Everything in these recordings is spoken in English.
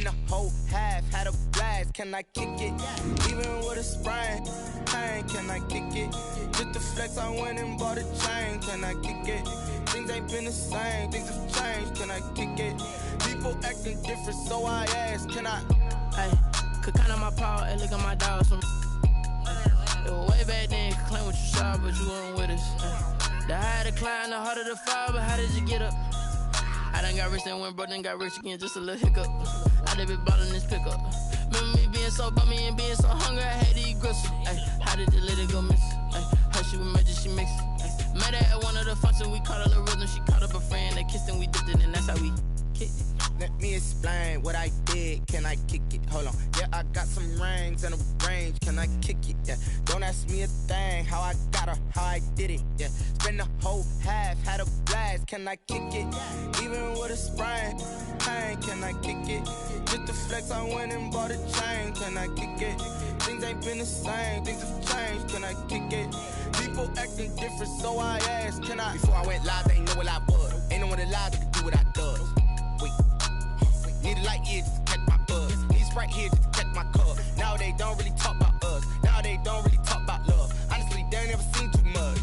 Spend a whole half, had a blast. Can I kick it? Even with a sprain, pain, can I kick it? Just the flex, I went and bought a chain. Can I kick it? Things ain't been the same, things have changed. Can I kick it? People acting different, so I ask, can I? Hey, could count on my power and look at my dogs from. It was way back then, could claim what you saw, but you weren't with us. The higher the climb, the harder the fall, but how did you get up? I done got rich and went broke, then got rich again, just a little hiccup. I done been ballin' this pickup. Remember me being so bummy and being so hungry, I had to eat gristle. Ay, how did you let it go miss? Ay, her she was magic, she mixed. Met her at one of the functions, we caught a little rhythm. She caught up a friend, they kissed and we dipped it, and that's how we kicked it. Let me explain what I did. Can I kick it? Hold on. Yeah, I got some rings and a range. Can I kick it? Yeah. Don't ask me a thing. How I got her, how I did it. Yeah. Spend a whole half, had a blast. Can I kick it? Even with a sprain, pain. Can I kick it? Just the flex, I went and bought a chain. Can I kick it? Things ain't been the same. Things have changed. Can I kick it? People acting different, so I asked, can I? Before I went live, they ain't know what I was. Ain't no one alive that could do what I does. Wait. Need a light here just to catch my buzz. Need Sprite here just to catch my cup. Now they don't really talk about us. Now they don't really talk about love. Honestly, they ain't never seen too much.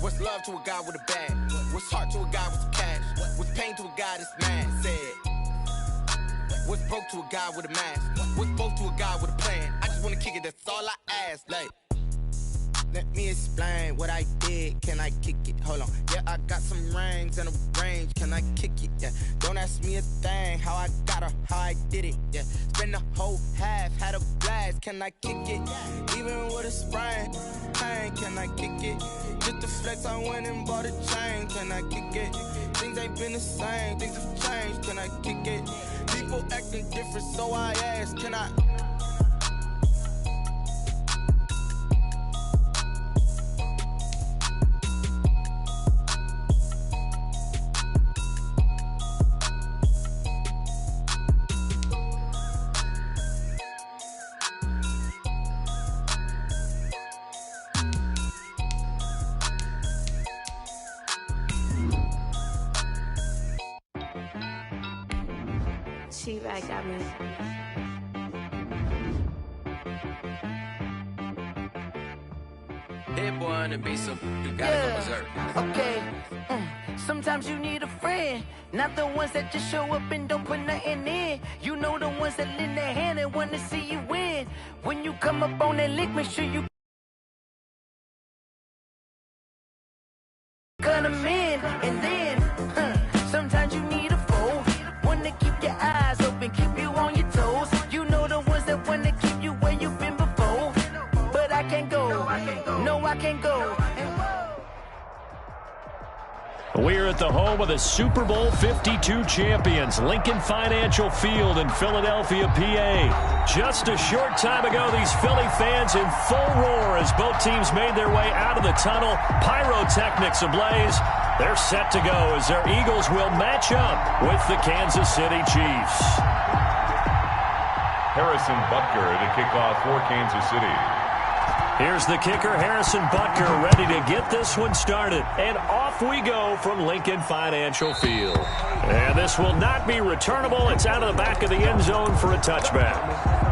What's love to a guy with a bag? What's heart to a guy with some cash? What's pain to a guy that's mad? Said. What's broke to a guy with a mask? What's both to a guy with a plan? I just wanna kick it, that's all I ask. Like, let me explain what I did. Can I kick it? Hold on. Yeah, I got some rings and a range. Can I kick it? Yeah. Don't ask me a thing. How I got her, how I did it. Yeah. Spend a whole half, had a blast. Can I kick it? Even with a sprain, pain. Can I kick it? Just the flex, I went and bought a chain. Can I kick it? Things ain't been the same. Things have changed. Can I kick it? People acting different, so I ask, can I? T-Bag got me. Hit boy on the beat, so you gotta go berserk. Okay. Sometimes you need a friend, not the ones that just show up and don't put nothing in. You know the ones that lend their hand and want to see you win. When you come up on that lick, make sure you cut them in. And then, sometimes you need a foe, one to keep your eyes open, keep you on your toes. You know the ones that want to keep you where you've been before. But I can't go, no I can't go. We're at the home of the Super Bowl 52 champions, Lincoln Financial Field in Philadelphia, PA. Just a short time ago, these Philly fans in full roar as both teams made their way out of the tunnel. Pyrotechnics ablaze. They're set to go as their Eagles will match up with the Kansas City Chiefs. Harrison Butker to kick off for Kansas City. Here's the kicker, Harrison Butker, ready to get this one started. And off we go from Lincoln Financial Field. And this will not be returnable. It's out of the back of the end zone for a touchback.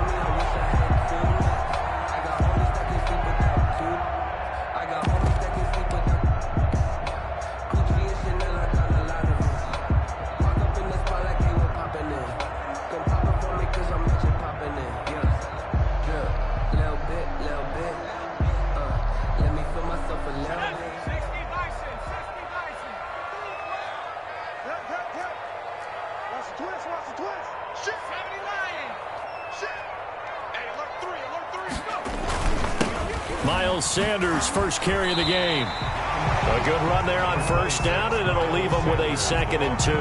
Sanders first carry of the game. A good run there on first down, and it'll leave them with a 2nd and 2.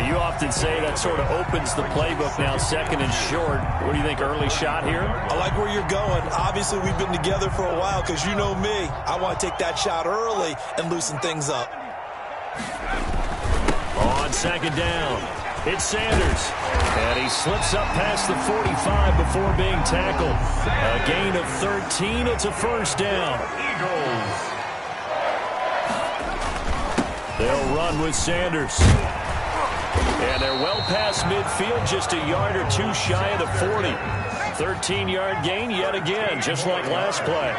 You often say that sort of opens the playbook now, 2nd and short. What do you think, early shot here? I like where you're going. Obviously, we've been together for a while because you know me. I want to take that shot early and loosen things up. On 2nd down, it's Sanders. And he slips up past the 45 before being tackled. A gain of 13. It's a first down. Eagles. They'll run with Sanders. And they're well past midfield, just a yard or two shy of the 40. 13-yard gain yet again, just like last play.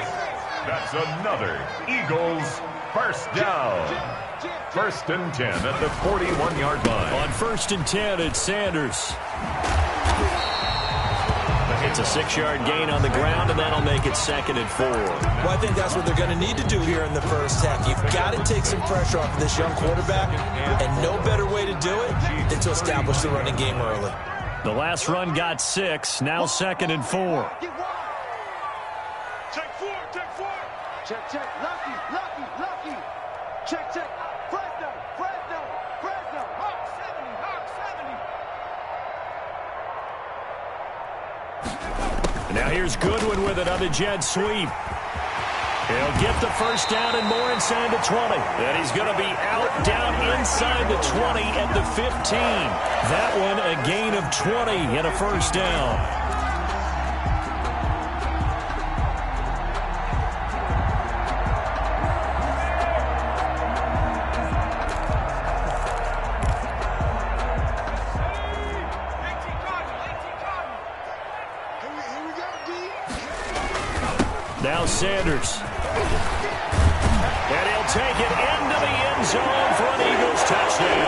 That's another Eagles first down. 1st and 10 at the 41-yard line. On 1st and 10, it's Sanders. It's a 6-yard gain on the ground, and that'll make it 2nd and 4. Well, I think that's what they're going to need to do here in the first half. You've got to take some pressure off of this young quarterback, and no better way to do it than to establish the running game early. The last run got 6, now 2nd and 4. Check 4, check 4. Check, check. Lucky. Check, check. Fresno. Hawk 70. Now here's Goodwin with it on the jet sweep. He'll get the first down and more inside the 20. And he's going to be down inside the 20 at the 15. That one a gain of 20 and a first down. Now Sanders. And he'll take it into the end zone for an Eagles touchdown.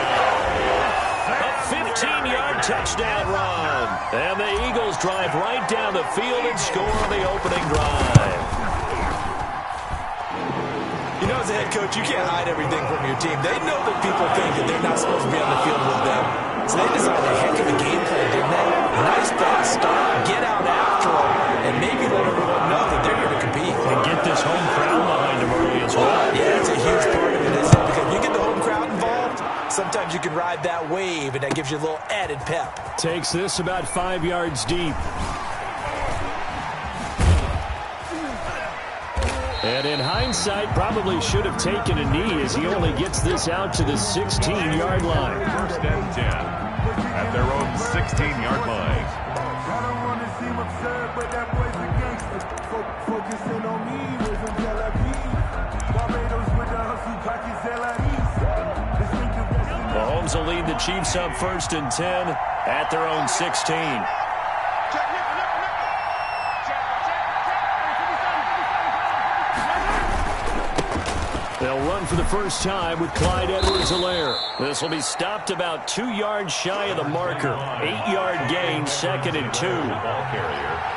A 15-yard touchdown run. And the Eagles drive right down the field and score on the opening drive. You know, as a head coach, you can't hide everything from your team. They know that people think that they're not supposed to be on the field with them. So they designed a heck of a game plan, didn't they? Nice fast start, get out after them, and maybe let everyone know that they're here to compete. And get this home crowd behind them early as well. Yeah, it's a huge part of it, isn't it? Because you get the home crowd involved, sometimes you can ride that wave, and that gives you a little added pep. Takes this about 5 yards deep. And in hindsight, probably should have taken a knee as he only gets this out to the 16-yard line. 1st and 10 at their own 16-yard line. I don't want to seem absurd, but that boy's a gangster. Focusing on me wasn't Tel Aviv. Barbados with the hustle pockets Mahomes will lead the Chiefs up 1st and 10 at their own 16. They'll run for the first time with Clyde Edwards-Helaire. This will be stopped about 2 yards shy of the marker. 8-yard gain, 2nd and 2. Ball carrier.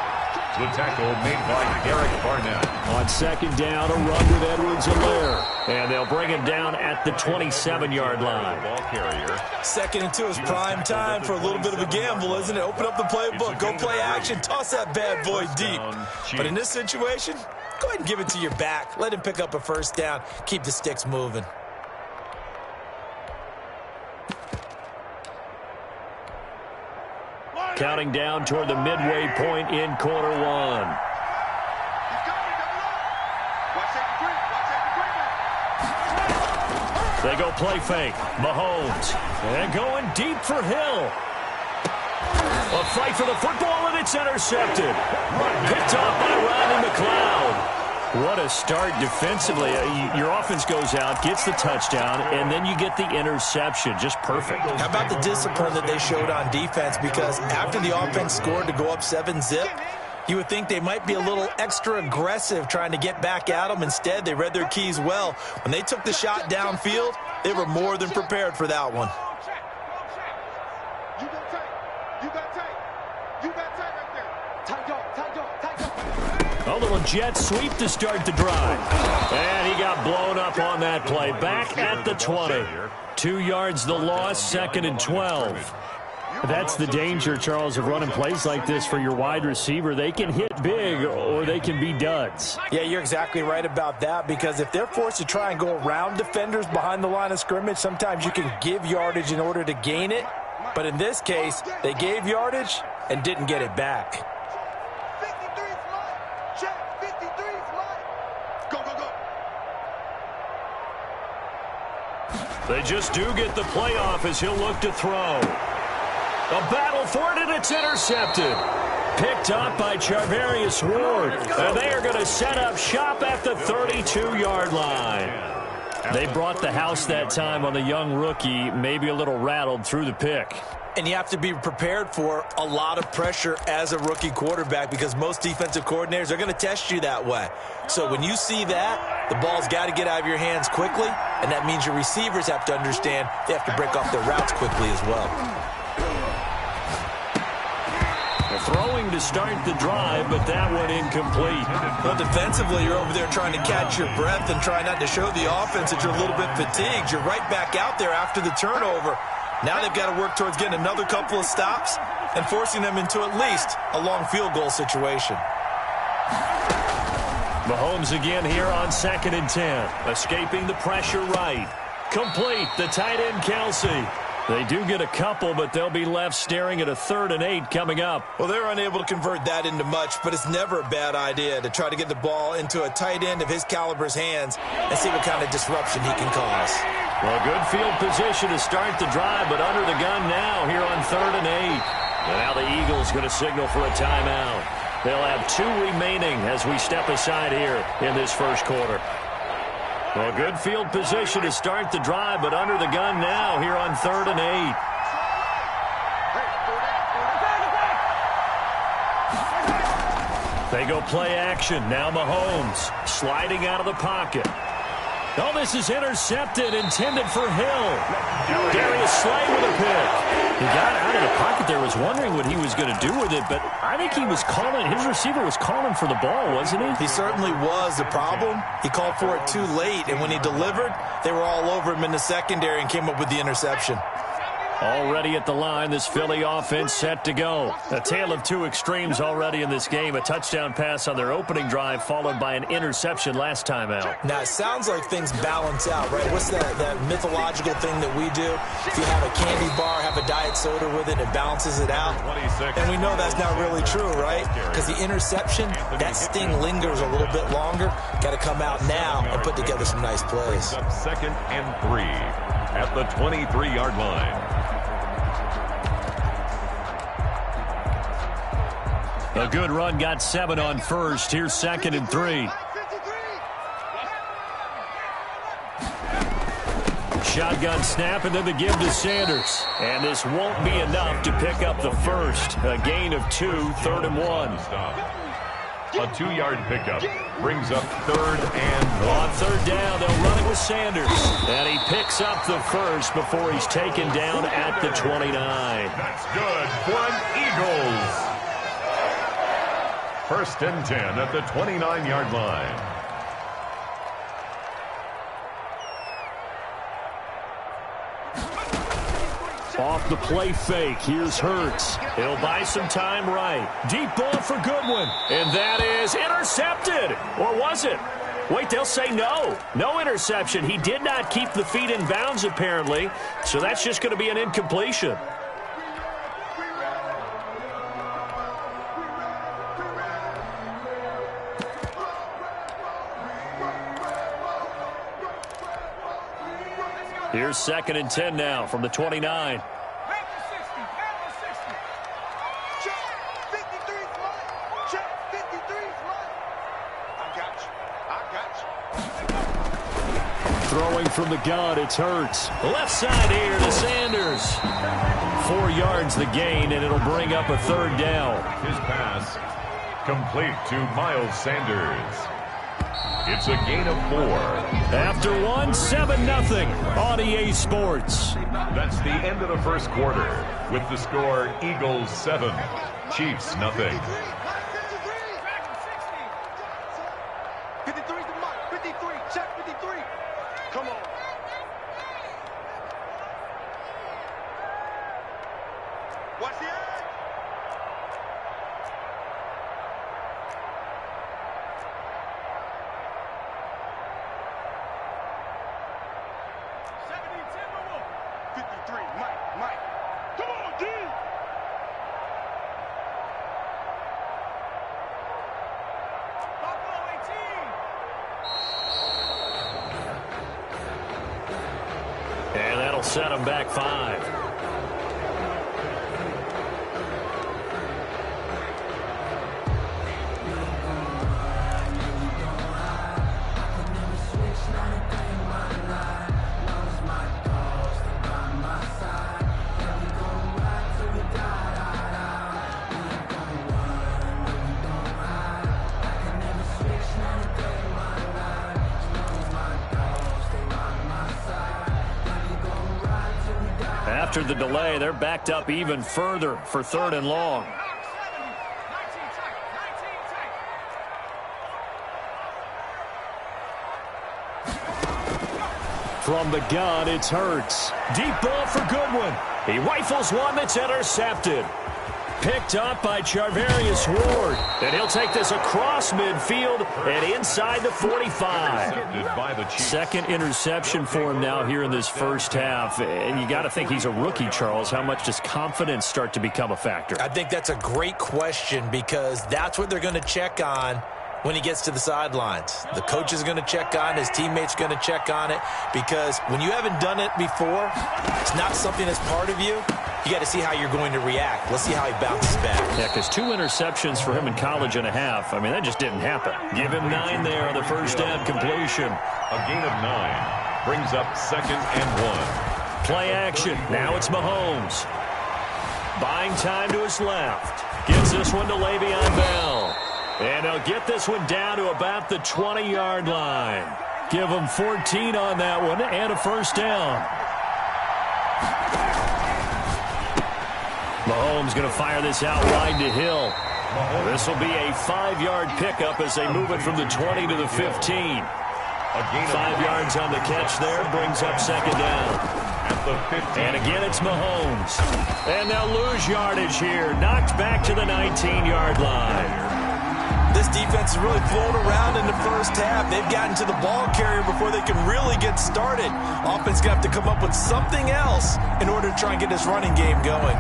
The tackle made by Eric Barnett. On 2nd down, a run with Edwards-Helaire. And they'll bring him down at the 27-yard line. Ball carrier. 2nd and 2 is prime time for a little bit of a gamble, isn't it? Open up the playbook, go play action, toss that bad boy deep. But in this situation, go ahead and give it to your back. Let him pick up a first down. Keep the sticks moving. Counting down toward the midway point in quarter one. They go play fake. Mahomes. And going deep for Hill. A fight for the football, and it's intercepted. Picked off by Rodney McLeod. What a start defensively. Your offense goes out, gets the touchdown, and then you get the interception. Just perfect. How about the discipline that they showed on defense? Because after the offense scored to go up 7-zip, you would think they might be a little extra aggressive trying to get back at them. Instead, they read their keys well. When they took the shot downfield, they were more than prepared for that one. A little jet sweep to start the drive. And he got blown up on that play. Back at the 20. 2 yards the loss, 2nd and 12. That's the danger, Charles, of running plays like this for your wide receiver. They can hit big or they can be duds. Yeah, you're exactly right about that, because if they're forced to try and go around defenders behind the line of scrimmage, sometimes you can give yardage in order to gain it. But in this case, they gave yardage and didn't get it back. They just do get the playoff as he'll look to throw. A battle for it, and it's intercepted. Picked up by Charvarius Ward. And they are going to set up shop at the 32-yard line. They brought the house that time on the young rookie, maybe a little rattled through the pick. And you have to be prepared for a lot of pressure as a rookie quarterback because most defensive coordinators are going to test you that way. So when you see that, the ball's got to get out of your hands quickly, and that means your receivers have to understand they have to break off their routes quickly as well. Throwing to start the drive, but that one incomplete. Well, defensively, you're over there trying to catch your breath and try not to show the offense that you're a little bit fatigued. You're right back out there after the turnover. Now they've got to work towards getting another couple of stops and forcing them into at least a long field goal situation. Mahomes again here on 2nd and 10. Escaping the pressure right. Complete, the tight end Kelsey. They do get a couple, but they'll be left staring at a 3rd and 8 coming up. Well, they're unable to convert that into much, but it's never a bad idea to try to get the ball into a tight end of his caliber's hands and see what kind of disruption he can cause. Well, good field position to start the drive, but under the gun now here on 3rd and 8. And now the Eagles going to signal for a timeout. They'll have 2 remaining as we step aside here in this first quarter. Well, good field position to start the drive, but under the gun now here on 3rd and 8. They go play action. Now Mahomes sliding out of the pocket. Oh, this is intercepted, intended for Hill. Darius Slay with a pick. He got out of the pocket there, was wondering what he was going to do with it, but I think he was calling, his receiver was calling for the ball, wasn't he? He certainly was. The problem, he called for it too late, and when he delivered, they were all over him in the secondary and came up with the interception. Already at the line, this Philly offense set to go. A tale of 2 extremes already in this game. A touchdown pass on their opening drive, followed by an interception last time out. Now, it sounds like things balance out, right? What's that mythological thing that we do? If you have a candy bar, have a diet soda with it, it balances it out. And we know that's not really true, right? Because the interception, that sting lingers a little bit longer. Got to come out now and put together some nice plays. 2nd and 3 at the 23-yard line. A good run, got 7 on first. Here's 2nd and 3. Shotgun snap, and then the give to Sanders. And this won't be enough to pick up the first. A gain of 2, 3rd and 1. A 2-yard pickup brings up 3rd and 1. On 3rd down, they'll run it with Sanders. And he picks up the first before he's taken down at the 29. That's good for an Eagles. 1st and 10 at the 29-yard line. Off the play fake, here's Hurts. He'll buy some time right. Deep ball for Goodwin. And that is intercepted. Or was it? Wait, they'll say no. No interception. He did not keep the feet in bounds, apparently. So that's just going to be an incompletion. Here's 2nd and 10 now from the 29. Throwing from the gun, it's Hurts. Left side here to Sanders. 4 yards the gain, and it'll bring up a 3rd down. His pass complete to Miles Sanders. It's a gain of 4. After 1, 7-0 on EA Sports. That's the end of the first quarter with the score Eagles 7, Chiefs 0. 53's the mark. 53. Check 53. Come on. Watch the edge. And that'll set them back 5. after the delay. They're backed up even further for 3rd and long. From the gun, it's Hurts. Deep ball for Goodwin. He rifles one that's intercepted. Picked up by Charvarius Ward. And he'll take this across midfield and inside the 45. Second interception for him now here in this first half. And you got to think he's a rookie, Charles. How much does confidence start to become a factor? I think that's a great question because that's what they're going to check on when he gets to the sidelines. The coach is going to check on it. His teammates are going to check on it because when you haven't done it before, it's not something that's part of you. You got to see how you're going to react. Let's see how he bounces back. Yeah, because 2 interceptions for him in college and a half. I mean, that just didn't happen. Give him 9 there on the first down completion. A gain of 9 brings up 2nd and 1. Play action. Now it's Mahomes. Buying time to his left. Gets this one to Le'Veon Bell. And they'll get this one down to about the 20-yard line. Give them 14 on that one and a first down. Mahomes going to fire this out wide to Hill. This will be a 5-yard pickup as they move it from the 20 to the 15. 5 yards on the catch there brings up 2nd down. And again, it's Mahomes. And they'll lose yardage here. Knocked back to the 19-yard line. This defense is really flown around in the first half. They've gotten to the ball carrier before they can really get started. Offense going to have to come up with something else in order to try and get this running game going.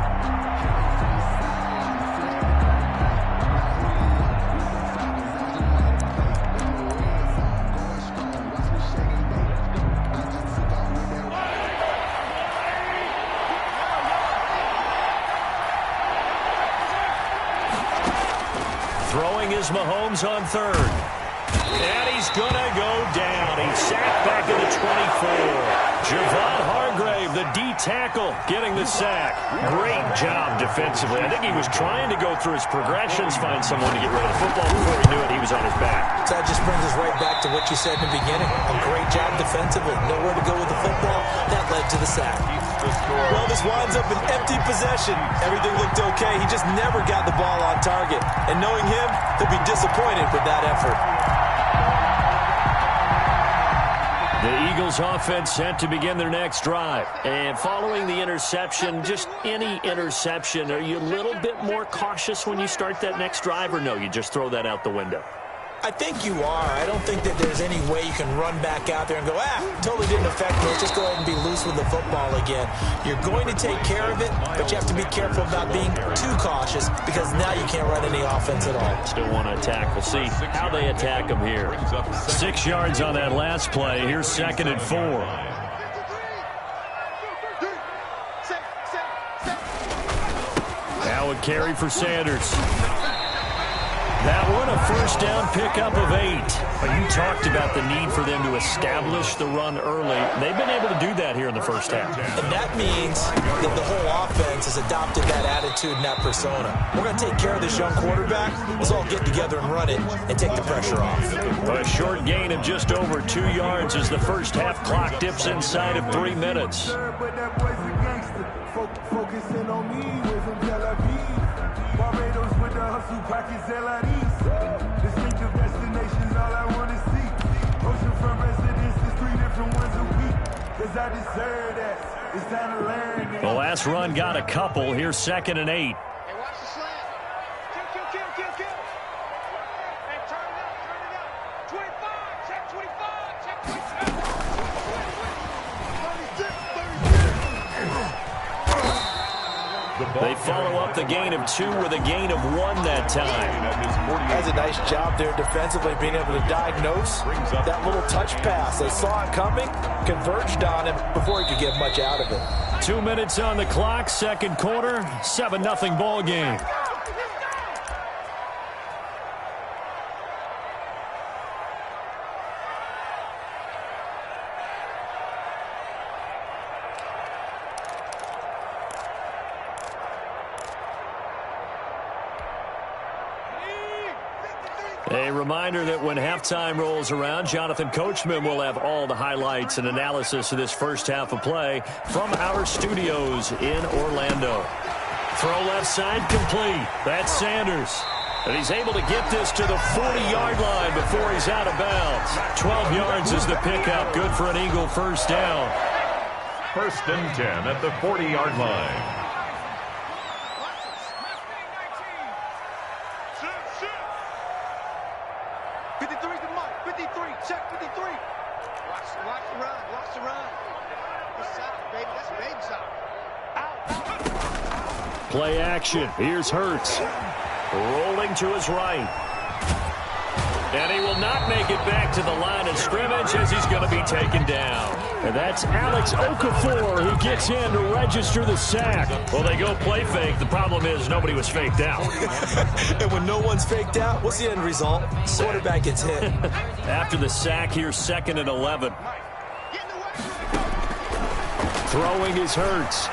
Mahomes on 3rd. And he's going to go down. He's sacked back at the 24. Javon Hargrave, the D tackle, getting the sack. Great job defensively. I think he was trying to go through his progressions, find someone to get rid of the football. Before he knew it, he was on his back. So that just brings us right back to what you said in the beginning. A great job defensively. Nowhere to go with the football. That led to the sack. Well, this winds up an empty possession. Everything looked okay. He just never got the ball on target. And knowing him, he'll be disappointed with that effort. The Eagles offense set to begin their next drive. And following the interception, just any interception, are you a little bit more cautious when you start that next drive, or no, you just throw that out the window? I think you are. I don't think that there's any way you can run back out there and go, totally didn't affect me. Let's just go ahead and be loose with the football again. You're going to take care of it, but you have to be careful about being too cautious because now you can't run any offense at all. Still want to attack. We'll see how they attack them here. 6 yards on that last play. Here's 2nd and 4. Now a carry for Sanders. That one, a first down pickup of 8. But you talked about the need for them to establish the run early. They've been able to do that here in the first half. And that means that the whole offense has adopted that attitude and that persona. We're going to take care of this young quarterback. Let's all get together and run it and take the pressure off. A short gain of just over 2 yards as the first half clock dips inside of 3 minutes. Focusing on me was in Tel Aviv. Barbados with the hustle pockets, distinctive destinations, all I want to see. Oceanfront residences, 3 different ones a week. Cause I deserve that. It's time to learn. The last run got a couple. Here's 2nd and 8. Hey, watch the slant. Kill. Hey, turn it up. 25, check 25, check 27. 36. They follow up the gain of 2 with a gain of 1 that time. That's a nice job there defensively, being able to diagnose that little touch pass. They saw it coming, converged on him before he could get much out of it. 2 minutes on the clock, second quarter, 7-0 ball game. A reminder that when halftime rolls around, Jonathan Coachman will have all the highlights and analysis of this first half of play from our studios in Orlando. Throw left side complete. That's Sanders. And he's able to get this to the 40-yard line before he's out of bounds. 12 yards is the pickup. Good for an Eagle first down. 1st and 10 at the 40-yard line. Play action. Here's Hurts. Rolling to his right. And he will not make it back to the line of scrimmage as he's going to be taken down. And that's Alex Okafor who gets in to register the sack. Well, they go play fake. The problem is nobody was faked out. And when no one's faked out, what's the end result? Quarterback gets hit. After the sack, here's 2nd and 11. Throwing is Hurts.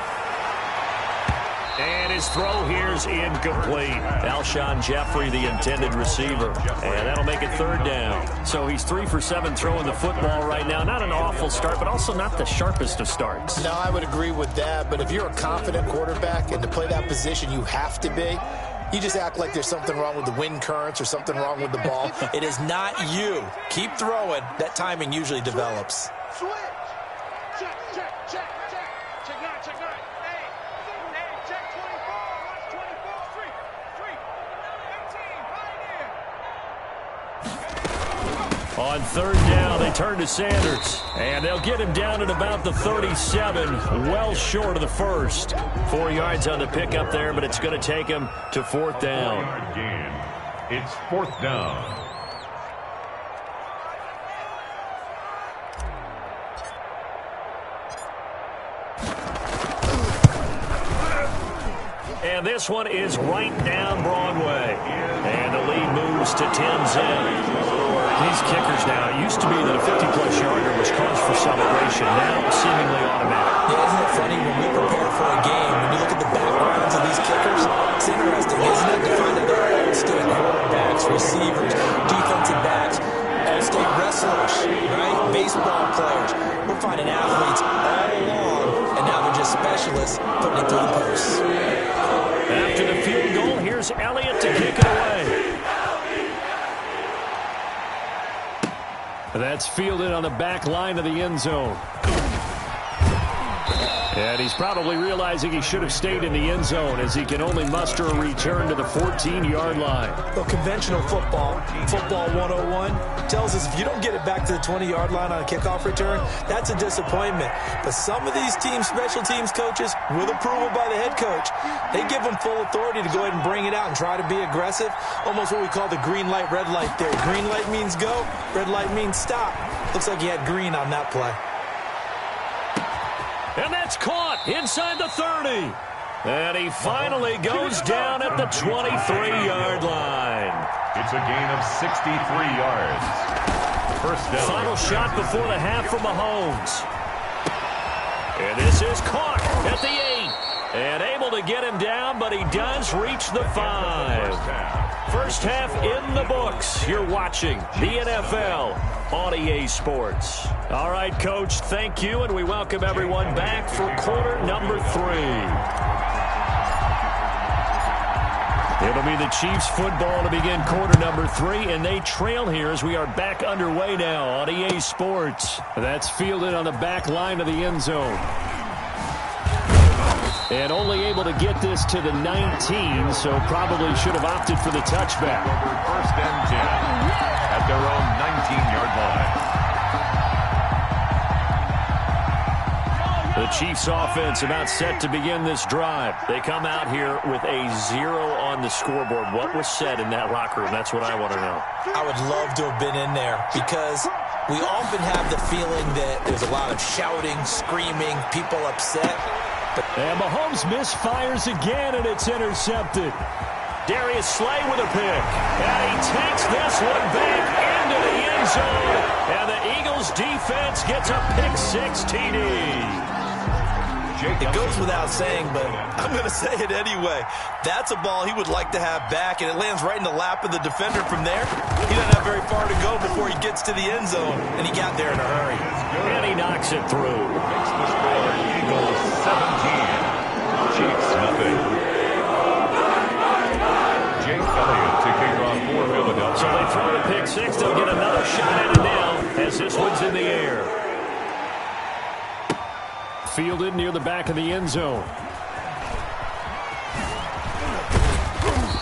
And his throw here's incomplete. Alshon Jeffrey, the intended receiver. And that'll make it 3rd down. So he's 3 for 7 throwing the football right now. Not an awful start, but also not the sharpest of starts. No, I would agree with that. But if you're a confident quarterback and to play that position, you have to be. You just act like there's something wrong with the wind currents or something wrong with the ball. It is not you. Keep throwing. That timing usually develops. Switch. Check, check, check, check. Check out, check out. Hey, check 24. Watch 24. 3, 18, right here. On 3rd down, they turn to Sanders. And they'll get him down at about the 37, well short of the first. 4 yards on the pickup there, but it's going to take him to 4th down. 4-yard gain. It's 4th down. And this one is right down Broadway. And the lead moves to 10-zip. These kickers now, it used to be that a 50-plus yarder was cause for celebration. Now, seemingly automatic. Yeah, isn't it funny when we prepare for a game, when you look at the backgrounds of these kickers, it's interesting, isn't it, to find that they're all-state quarterbacks, receivers, defensive backs, all-state wrestlers, right? Baseball players. We're finding athletes all along, and now they're just specialists putting it through the posts. After the field goal, here's Elliott to kick it away. That's fielded on the back line of the end zone. And he's probably realizing he should have stayed in the end zone as he can only muster a return to the 14-yard line. Well, conventional football 101, tells us if you don't get it back to the 20-yard line on a kickoff return, that's a disappointment. But some of these teams, special teams coaches, with approval by the head coach, they give them full authority to go ahead and bring it out and try to be aggressive. Almost what we call the green light, red light theory. Green light means go, red light means stop. Looks like he had green on that play. And that's caught inside the 30. And he finally goes down at the 23-yard line. It's a gain of 63 yards. First down. Final shot before the half from Mahomes. And this is caught at the 8. And able to get him down, but he does reach the 5. First half in the books. You're watching the NFL on EA Sports. All right, Coach, thank you, and we welcome everyone back for quarter number 3. It'll be the Chiefs football to begin quarter number 3, and they trail here as we are back underway now on EA Sports. That's fielded on the back line of the end zone. And only able to get this to the 19, so probably should have opted for the touchback. First and 10 at their own 19-yard line. The Chiefs offense about set to begin this drive. They come out here with a 0 on the scoreboard. What was said in that locker room? That's what I want to know. I would love to have been in there because we often have the feeling that there's a lot of shouting, screaming, people upset. And Mahomes misfires again, and it's intercepted. Darius Slay with a pick. And he takes this one back into the end zone. And the Eagles defense gets a pick 6 TD. It goes without saying, but I'm going to say it anyway. That's a ball he would like to have back, and it lands right in the lap of the defender from there. He doesn't have very far to go before he gets to the end zone, and he got there in a hurry. And he knocks it through. Makes the score Eagles 17, Chiefs nothing. Jake Elliott to kick off for Philadelphia. So they throw the pick six. They'll get another shot at it now as this one's in the air. Fielded near the back of the end zone.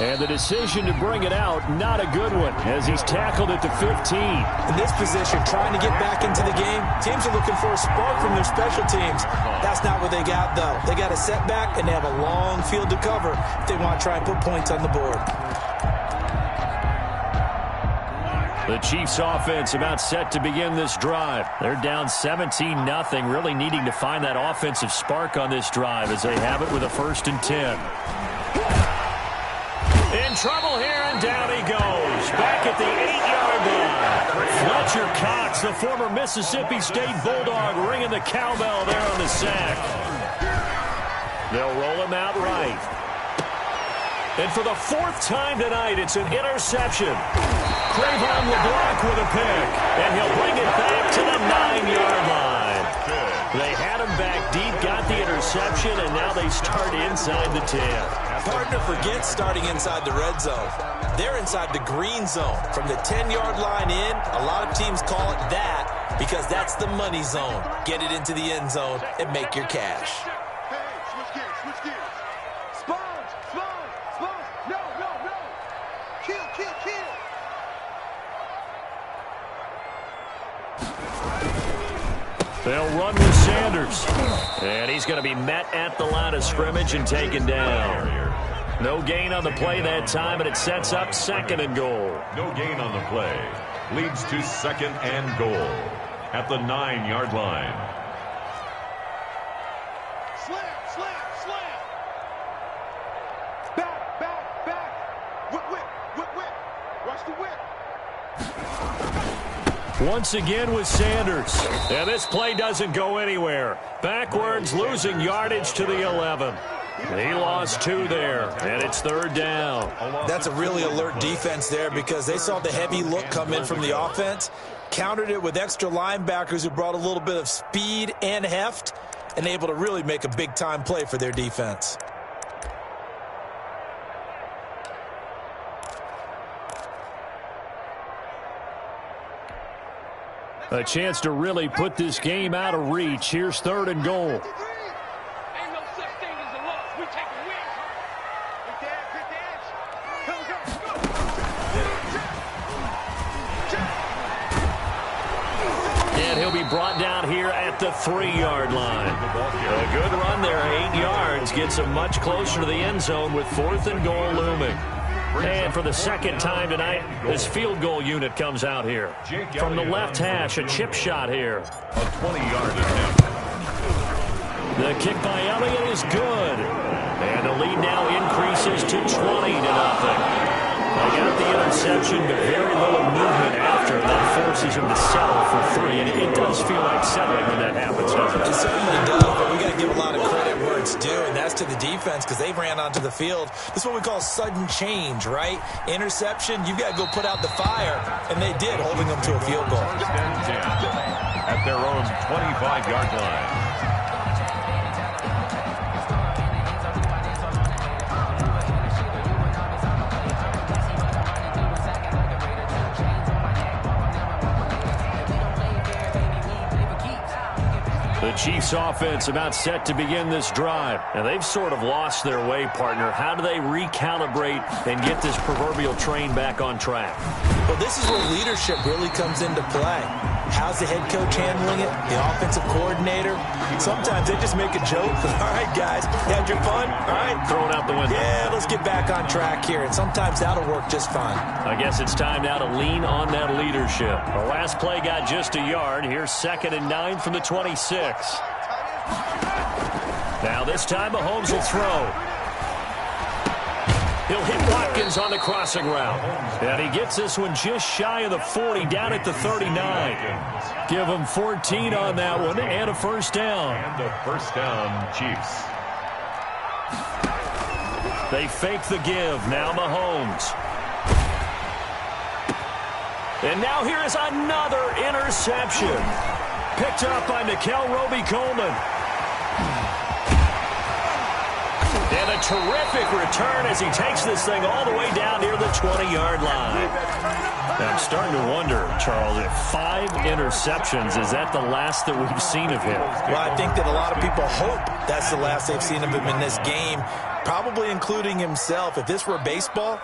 And the decision to bring it out, not a good one, as he's tackled at the 15. In this position, trying to get back into the game, teams are looking for a spark from their special teams. That's not what they got, though. They got a setback, and they have a long field to cover if they want to try and put points on the board. The Chiefs offense about set to begin this drive. They're down 17-0, really needing to find that offensive spark on this drive as they have it with a 1st and 10. In trouble here, and down he goes. Back at the 8-yard line. Fletcher Cox, the former Mississippi State Bulldog, ringing the cowbell there on the sack. They'll roll him out right. And for the 4th time tonight, it's an interception. Crayvon LeBlanc with a pick, and he'll bring it back to the 9-yard line. They had him back deep, got the interception, and now they start inside the 10. Partner forgets starting inside the red zone. They're inside the green zone. From the 10-yard line in, a lot of teams call it that because that's the money zone. Get it into the end zone and make your cash. Hey, switch gears, switch gears. Sponge, sponge, sponge. No, no, no. Kill, kill, kill. They'll run with Sanders. And he's going to be met at the line of scrimmage and taken down. No gain on the play that time, and it sets up 2nd and goal. No gain on the play. Leads to 2nd and goal at the 9-yard line. Slam, slam, slam. Back, back, back. Whip, whip, whip, whip. Watch the whip. Once again with Sanders. And this play doesn't go anywhere. Backwards, losing yardage to the 11. He lost 2 there, and it's 3rd down. That's a really alert defense there because they saw the heavy look come in from the offense, countered it with extra linebackers who brought a little bit of speed and heft, and able to really make a big-time play for their defense. A chance to really put this game out of reach. Here's 3rd and goal. Ain't no such thing as a loss. We take a win. Good dash, good dash. Go, go, go. And he'll be brought down here at the 3-yard line. A good run there, 8 yards. Gets him much closer to the end zone with 4th and goal looming. And for the 2nd time tonight, this field goal unit comes out here. From the left hash, a chip shot here. A 20-yard attempt. The kick by Elliott is good. And the lead now increases to 20-0. They got the interception, but very little movement after. That forces him to settle for 3. And it does feel like settling when that happens, doesn't it? It certainly does, but we got to give a lot of credit where it's due, and that's to the defense because they ran onto the field. This is what we call sudden change, right? Interception, you've got to go put out the fire, and they did, holding them to a field goal. 1st and 10 at their own 25-yard line. The Chiefs offense about set to begin this drive. And they've sort of lost their way, partner. How do they recalibrate and get this proverbial train back on track? Well, this is where leadership really comes into play. How's the head coach handling it? The offensive coordinator? Sometimes they just make a joke. All right, guys, you had your fun? All right. Throw it out the window. Yeah, let's get back on track here. And sometimes that'll work just fine. I guess it's time now to lean on that leadership. The last play got just a yard. Here's 2nd and 9 from the 26. Now this time Mahomes will throw. He'll hit Watkins on the crossing route. And he gets this one just shy of the 40, down at the 39. Give him 14 on that one and a first down. And a first down, Chiefs. They fake the give. Now Mahomes. And now here is another interception. Picked up by Nickel Roby-Coleman. And a terrific return as he takes this thing all the way down near the 20-yard line. Now I'm starting to wonder, Charles, if 5 interceptions, is that the last that we've seen of him? Well, I think that a lot of people hope that's the last they've seen of him in this game, probably including himself. If this were baseball,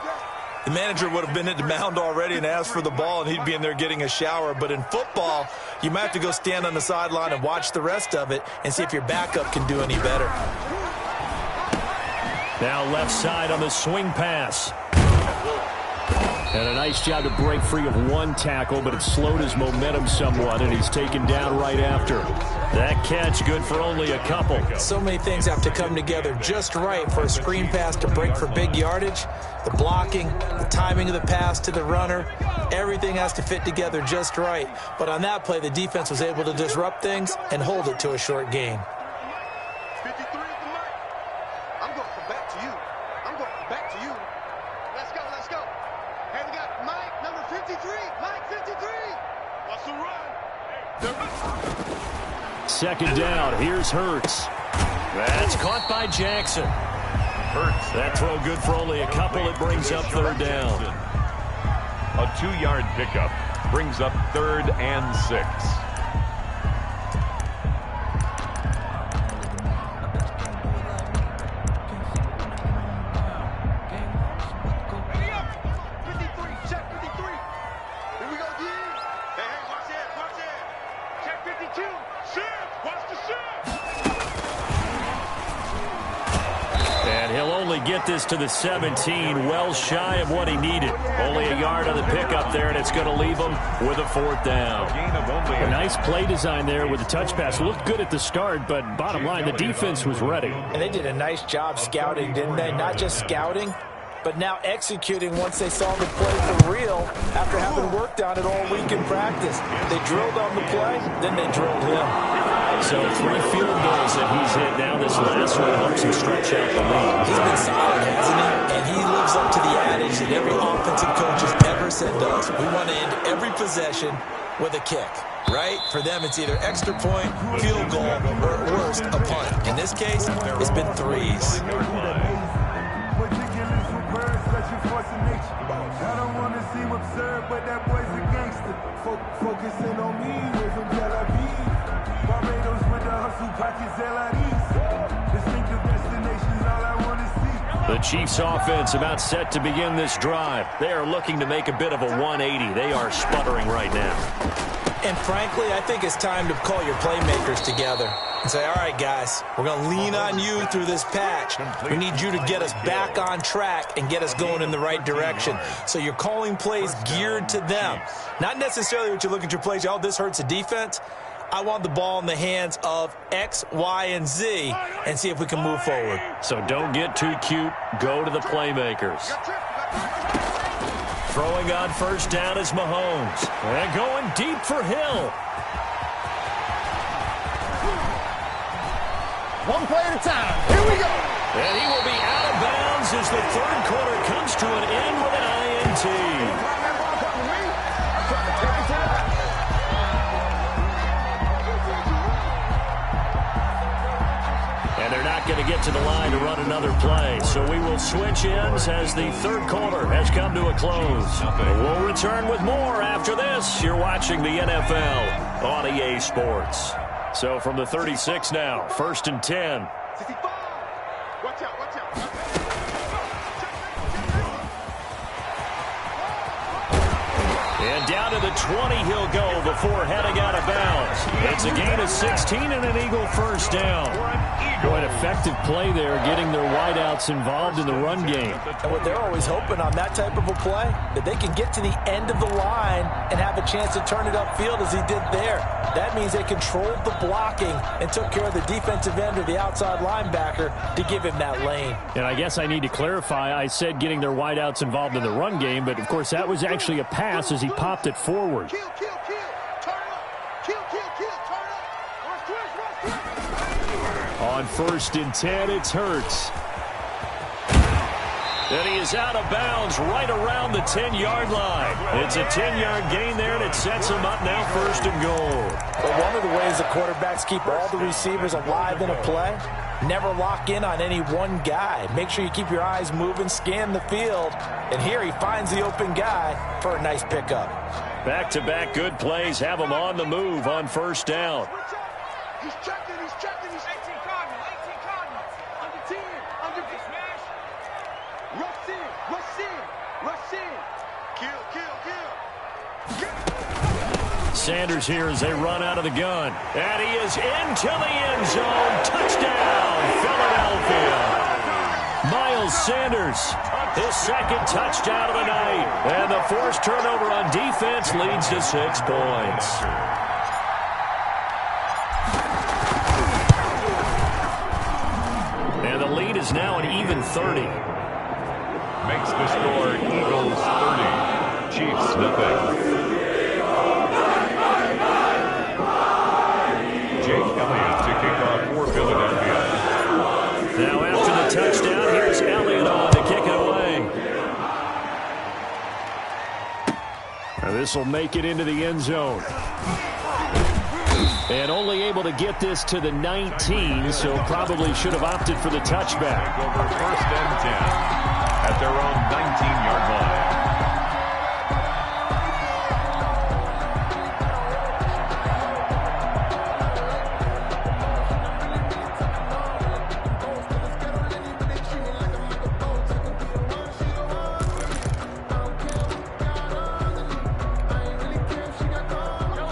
the manager would have been at the mound already and asked for the ball, and he'd be in there getting a shower. But in football, you might have to go stand on the sideline and watch the rest of it and see if your backup can do any better. Now left side on the swing pass. And a nice job to break free of one tackle, but it slowed his momentum somewhat, and he's taken down right after. That catch good for only a couple. So many things have to come together just right for a screen pass to break for big yardage. The blocking, the timing of the pass to the runner, everything has to fit together just right. But on that play, the defense was able to disrupt things and hold it to a short gain. 53 at the mic. I'm going back to you. I'm going back to you. Let's go, let's go. Hey, we got Mike, number 53. Mike, 53. What's the run? Second down. Here's Hurts. That's caught by Jackson. Hurts. That throw good for only a couple. It brings up third down. A 2-yard pickup brings up 3rd and 6. Get this to the 17, well shy of what he needed. Only a yard on the pickup there, and it's going to leave him with a 4th down. A nice play design there with the touch pass. Looked good at the start, but bottom line, the defense was ready. And they did a nice job scouting, didn't they? Not just scouting, but now executing once they saw the play for real after having worked on it all week in practice. They drilled on the play, then they drilled him. So 3 field goals that he's hit now. This last one helps him stretch out the lead. He's been solid, hasn't he? And he lives up to the adage that every offensive coach has ever said to us. We want to end every possession with a kick, right? For them, it's either extra point, field goal, or at worst, a punt. In this case, it's been 3s. I don't want to seem absurd, but that boy's a gangster. Focusing on me with him, Barbados with the hustle pockets, LIDs. Distinctive destinations, all I want to see. The Chiefs offense about set to begin this drive. They are looking to make a bit of a 180. They are sputtering right now. And frankly, I think it's time to call your playmakers together and say, all right, guys, we're going to lean on you through this patch. We need you to get us back on track and get us going in the right direction. So you're calling plays geared to them. Not necessarily what you look at your plays, oh, this hurts the defense. I want the ball in the hands of X, Y, and Z and see if we can move forward. So don't get too cute. Go to the playmakers. Throwing on first down is Mahomes. And going deep for Hill. One play at a time. Here we go. And he will be out of bounds as the 3rd quarter comes to an end with an INT. And they're not going to get to the line to run another play. So we will switch ends as the 3rd quarter has come to a close. We'll return with more after this. You're watching the NFL on EA Sports. So from the 36 now, 1st and 10. Watch out, watch out. And down to the 20 he'll go before heading out of bounds. It's a gain of 16 and an Eagle first down. Boy, an effective play there, getting their wideouts involved in the run game. And what they're always hoping on that type of a play, that they can get to the end of the line and have a chance to turn it upfield as he did there. That means they controlled the blocking and took care of the defensive end or the outside linebacker to give him that lane. And I guess I need to clarify, I said getting their wideouts involved in the run game, but of course that was actually a pass as he popped it forward. Kill, kill, kill. Turn up. Kill, kill, kill. Turn up. Rush, rush, rush, rush. On 1st and 10, it's Hurts. And he is out of bounds right around the 10-yard line. It's a 10-yard gain there, and it sets him up now 1st and goal. But one of the ways the quarterbacks keep all the receivers alive in a play, never lock in on any one guy. Make sure you keep your eyes moving, scan the field. And here he finds the open guy for a nice pickup. Back-to-back good plays have him on the move on 1st down. He's checking, he's checking. He's 18 Cardinals. Under 10, under smash. Rush in, rush in, rush in. Kill, kill, kill. Sanders here as they run out of the gun. And he is into the end zone. Touchdown, Philadelphia. Miles Sanders, his 2nd touchdown of the night. And the forced turnover on defense leads to 6 points. And the lead is now an even 30. Makes the score Eagles 30, Chiefs nothing. Jake Elliott to kick off for Philadelphia. Now after the touchdown, here's Elliott on to kick it away. Now this will make it into the end zone. And only able to get this to the 19, so probably should have opted for the touchback. Over 1st and 10 at their own 19-yard line.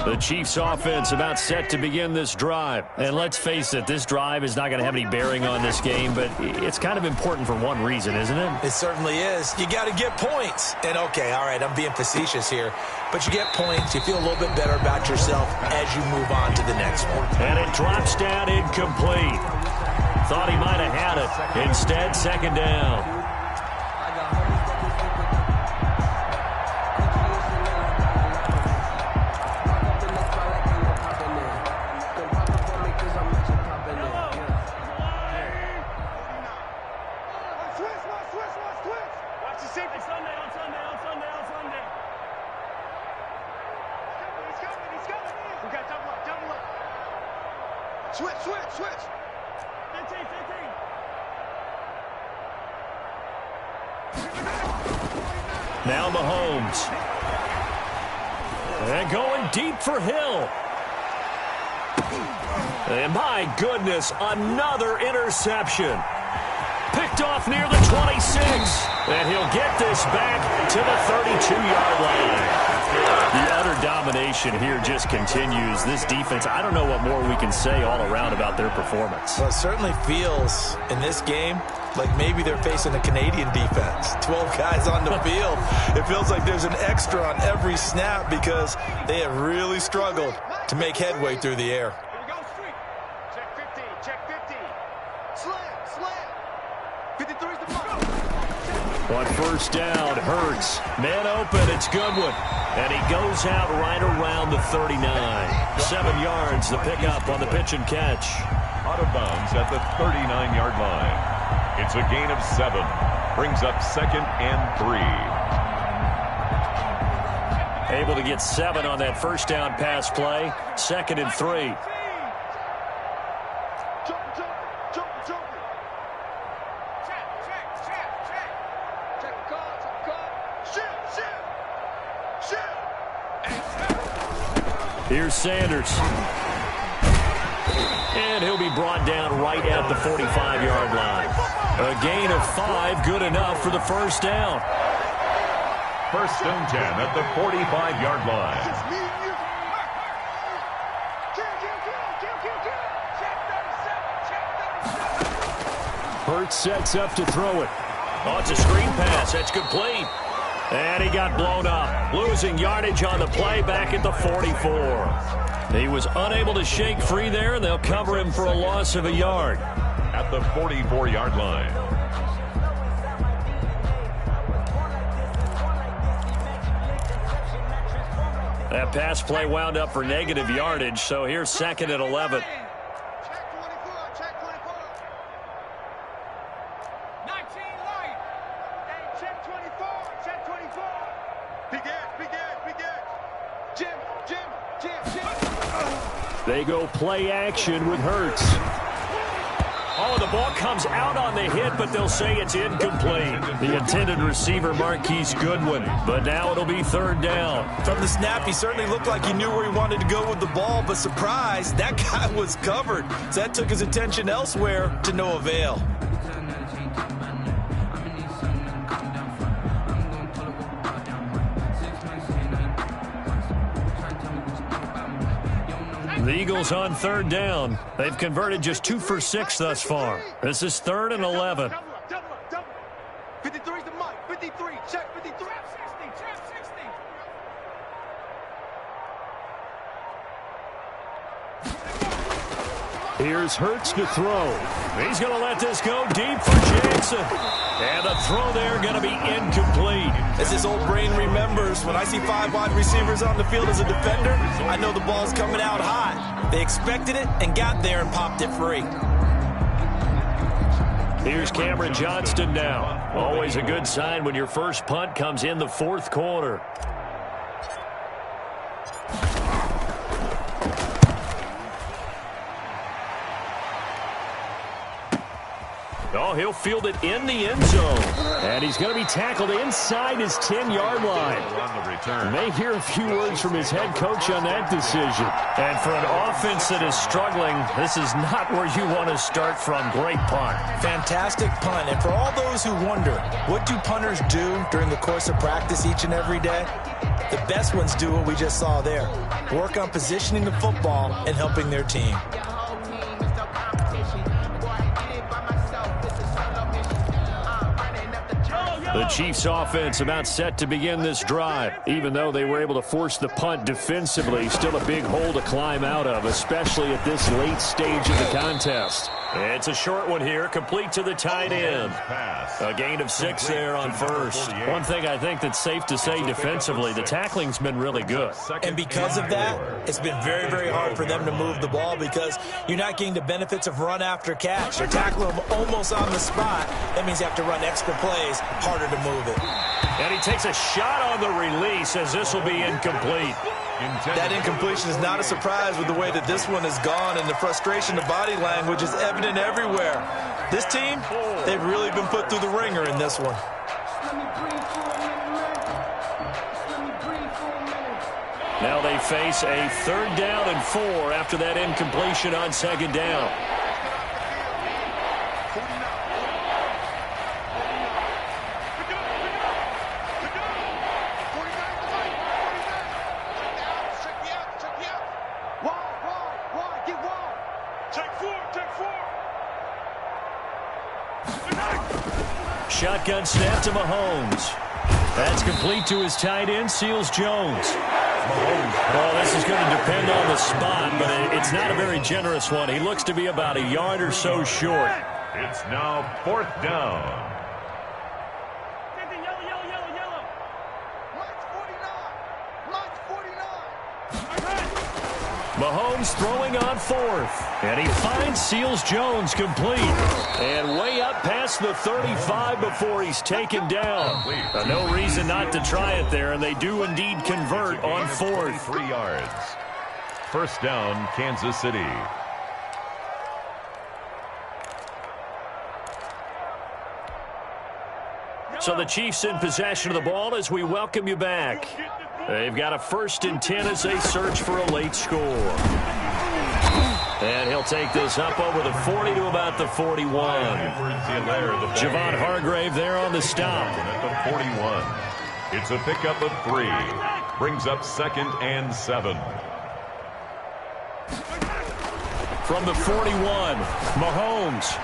The Chiefs offense about set to begin this drive. And let's face it, this drive is not going to have any bearing on this game, but it's kind of important for one reason, isn't it? It certainly is. You got to get points. And okay, all right, I'm being facetious here, but you get points, you feel a little bit better about yourself as you move on to the next one. And it drops down incomplete. Thought he might have had it. Instead, 2nd down. Switch. 15. Now Mahomes. And going deep for Hill. And my goodness, another interception. Picked off near the 26. And he'll get this back to the 32-yard line. The utter domination here just continues. This defense, I don't know what more we can say all around about their performance. Well, it certainly feels in this game like maybe they're facing a Canadian defense. 12 guys on the field. It feels like there's an extra on every snap because they have really struggled to make headway through the air. Here we go, street. Check 50. Slam. 53's the mark. On 1st down, Hurts. Man open, it's Goodwin. And he goes out right around the 39. 7 yards, the pickup on the pitch and catch. Out of bounds at the 39-yard line. It's a gain of 7. Brings up 2nd and 3. Able to get 7 on that 1st down pass play. 2nd and 3. Here's Sanders. And he'll be brought down right at the 45-yard line. A gain of 5, good enough for the 1st down. First and 10 at the 45-yard line. Hurts sets up to throw it. Oh, it's a screen pass. That's complete. And he got blown up. Losing yardage on the play back at the 44. He was unable to shake free there, and they'll cover him for a loss of a yard. At the 44-yard line. That pass play wound up for negative yardage, so here's second and 11. Check 24. 19 light. Hey, check 24. Big edge. Jim. They go play action with Hurts. Oh, the ball comes out on the hit, but they'll say it's incomplete. The intended receiver, Marquise Goodwin, but now it'll be third down. From the snap, he certainly looked like he knew where he wanted to go with the ball, but surprise, that guy was covered. So that took his attention elsewhere to no avail. The Eagles on third down. They've converted just 2 for 6 thus far. This is third and 11. 53's the mic. 53. Check 53. Trap 60. Here's Hurts to throw. He's going to let this go deep for Jackson. And the throw there going to be incomplete. As his old brain remembers, when I see 5 wide receivers on the field as a defender, I know the ball's coming out hot. They expected it and got there and popped it free. Here's Cameron Johnston now. Always a good sign when your first punt comes in the fourth quarter. Oh, he'll field it in the end zone. And he's going to be tackled inside his 10-yard line. On the return. May hear a few words from his head coach on that decision. And for an offense that is struggling, this is not where you want to start from. Great punt. Fantastic punt. And for all those who wonder, what do punters do during the course of practice each and every day? The best ones do what we just saw there. Work on positioning the football and helping their team. The Chiefs offense about set to begin this drive. Even though they were able to force the punt defensively, still a big hole to climb out of, especially at this late stage of the contest. It's a short one here, complete to the tight end. A gain of 6 there on first. One thing I think that's safe to say defensively, the tackling's been really good. And because of that, it's been very, very hard for them to move the ball because you're not getting the benefits of run after catch. They're tackling them almost on the spot. That means you have to run extra plays, harder to move it. And he takes a shot on the release as this will be incomplete. That incompletion is not a surprise with the way that this one has gone, and the frustration, the body language is evident everywhere. This team, they've really been put through the ringer in this one. Now they face a third down and 4 after that incompletion on second down. Shotgun snap to Mahomes. That's complete to his tight end, Seals Jones. Well, this is going to depend on the spot, but it's not a very generous one. He looks to be about a yard or so short. It's now fourth down. Mahomes throwing on fourth. And he finds Seals Jones complete. And way up past the 35 before he's taken down. No reason not to try it there, and they do indeed convert on fourth. 3 yards. First down, Kansas City. So the Chiefs in possession of the ball as we welcome you back. They've got a 1st and 10 as they search for a late score. And he'll take this up over the 40 to about the 41. Javon Hargrave there on the stop. At the 41. It's a pickup of 3. Brings up 2nd and 7. From the 41, Mahomes.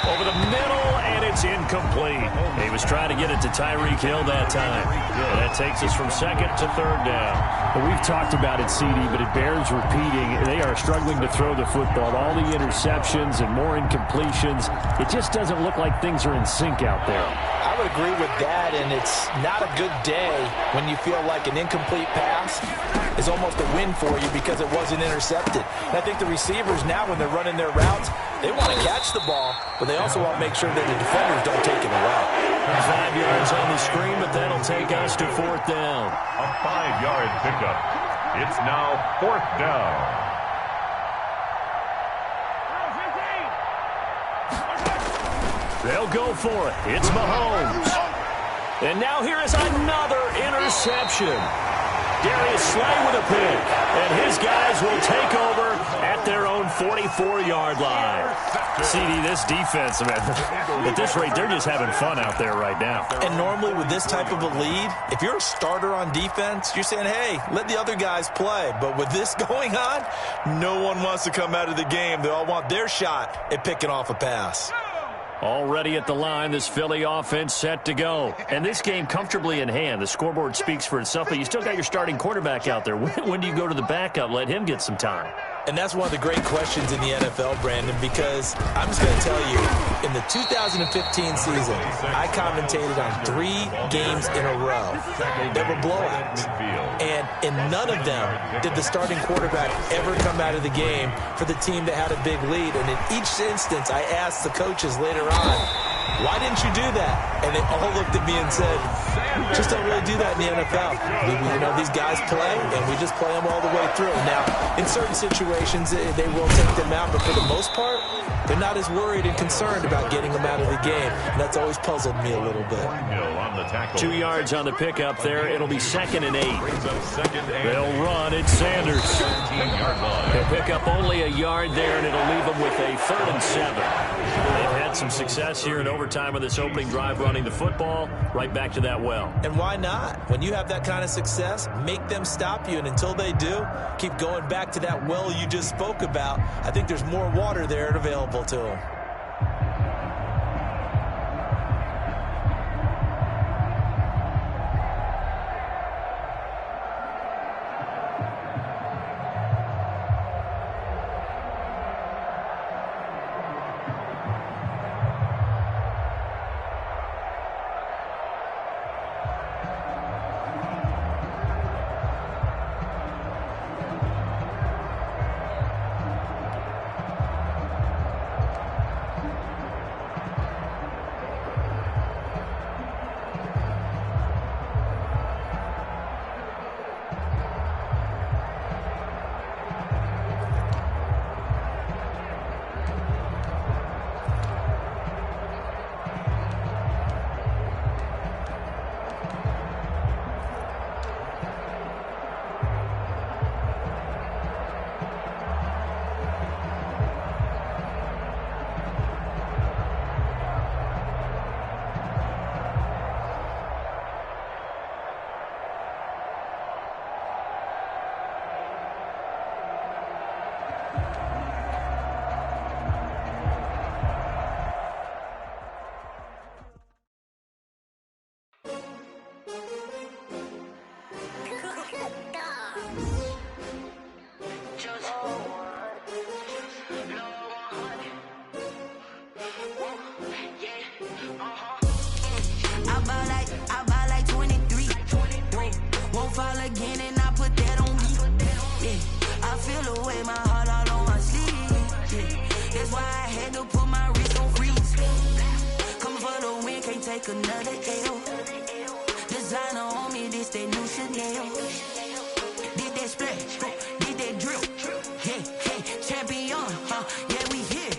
Over the middle, and it's incomplete. He was trying to get it to Tyreek Hill that time. And that takes us from 2nd to 3rd down. Well, we've talked about it, CD, but it bears repeating. They are struggling to throw the football. All the interceptions and more incompletions. It just doesn't look like things are in sync out there. I would agree with that, and it's not a good day when you feel like an incomplete pass is almost a win for you because it wasn't intercepted. And I think the receivers now, when they're running their routes, they want to catch the ball, but they also want to make sure that the defenders don't take it away. 5 yards on the screen, but that'll take us to 4th down. A 5-yard pickup. It's now 4th down. They'll go for it. It's Mahomes. And now here is another interception. Darius Slay with a pick. And his guys will take over at their own 44-yard line. CD, this defense, man, at this rate, they're just having fun out there right now. And normally with this type of a lead, if you're a starter on defense, you're saying, hey, let the other guys play. But with this going on, no one wants to come out of the game. They all want their shot at picking off a pass. Already at the line, this Philly offense set to go. And this game comfortably in hand. The scoreboard speaks for itself, but you still got your starting quarterback out there. When do you go to the backup? Let him get some time. And that's one of the great questions in the NFL, Brandon, because I'm just going to tell you, in the 2015 season, I commentated on 3 games in a row that were blowouts. And in none of them did the starting quarterback ever come out of the game for the team that had a big lead. And in each instance, I asked the coaches later on, why didn't you do that? And they all looked at me and said, just don't really do that in the NFL. You know, these guys play, and we just play them all the way through. Now, in certain situations, they will take them out, but for the most part, they're not as worried and concerned about getting them out of the game. And that's always puzzled me a little bit. 2 yards on the pickup there. It'll be 2nd and 8. They'll run. It's Sanders. They'll pick up only a yard there, and it'll leave them with a 3rd and 7. They've had some success here in overtime of this opening drive running the football. Right back to that well. And why not? When you have that kind of success, make them stop you. And until they do, keep going back to that well you just spoke about. I think there's more water there available to them. Another L. Designer on me, this that new Chanel. Did that splash, did that drill. Yeah, champion, yeah, we here.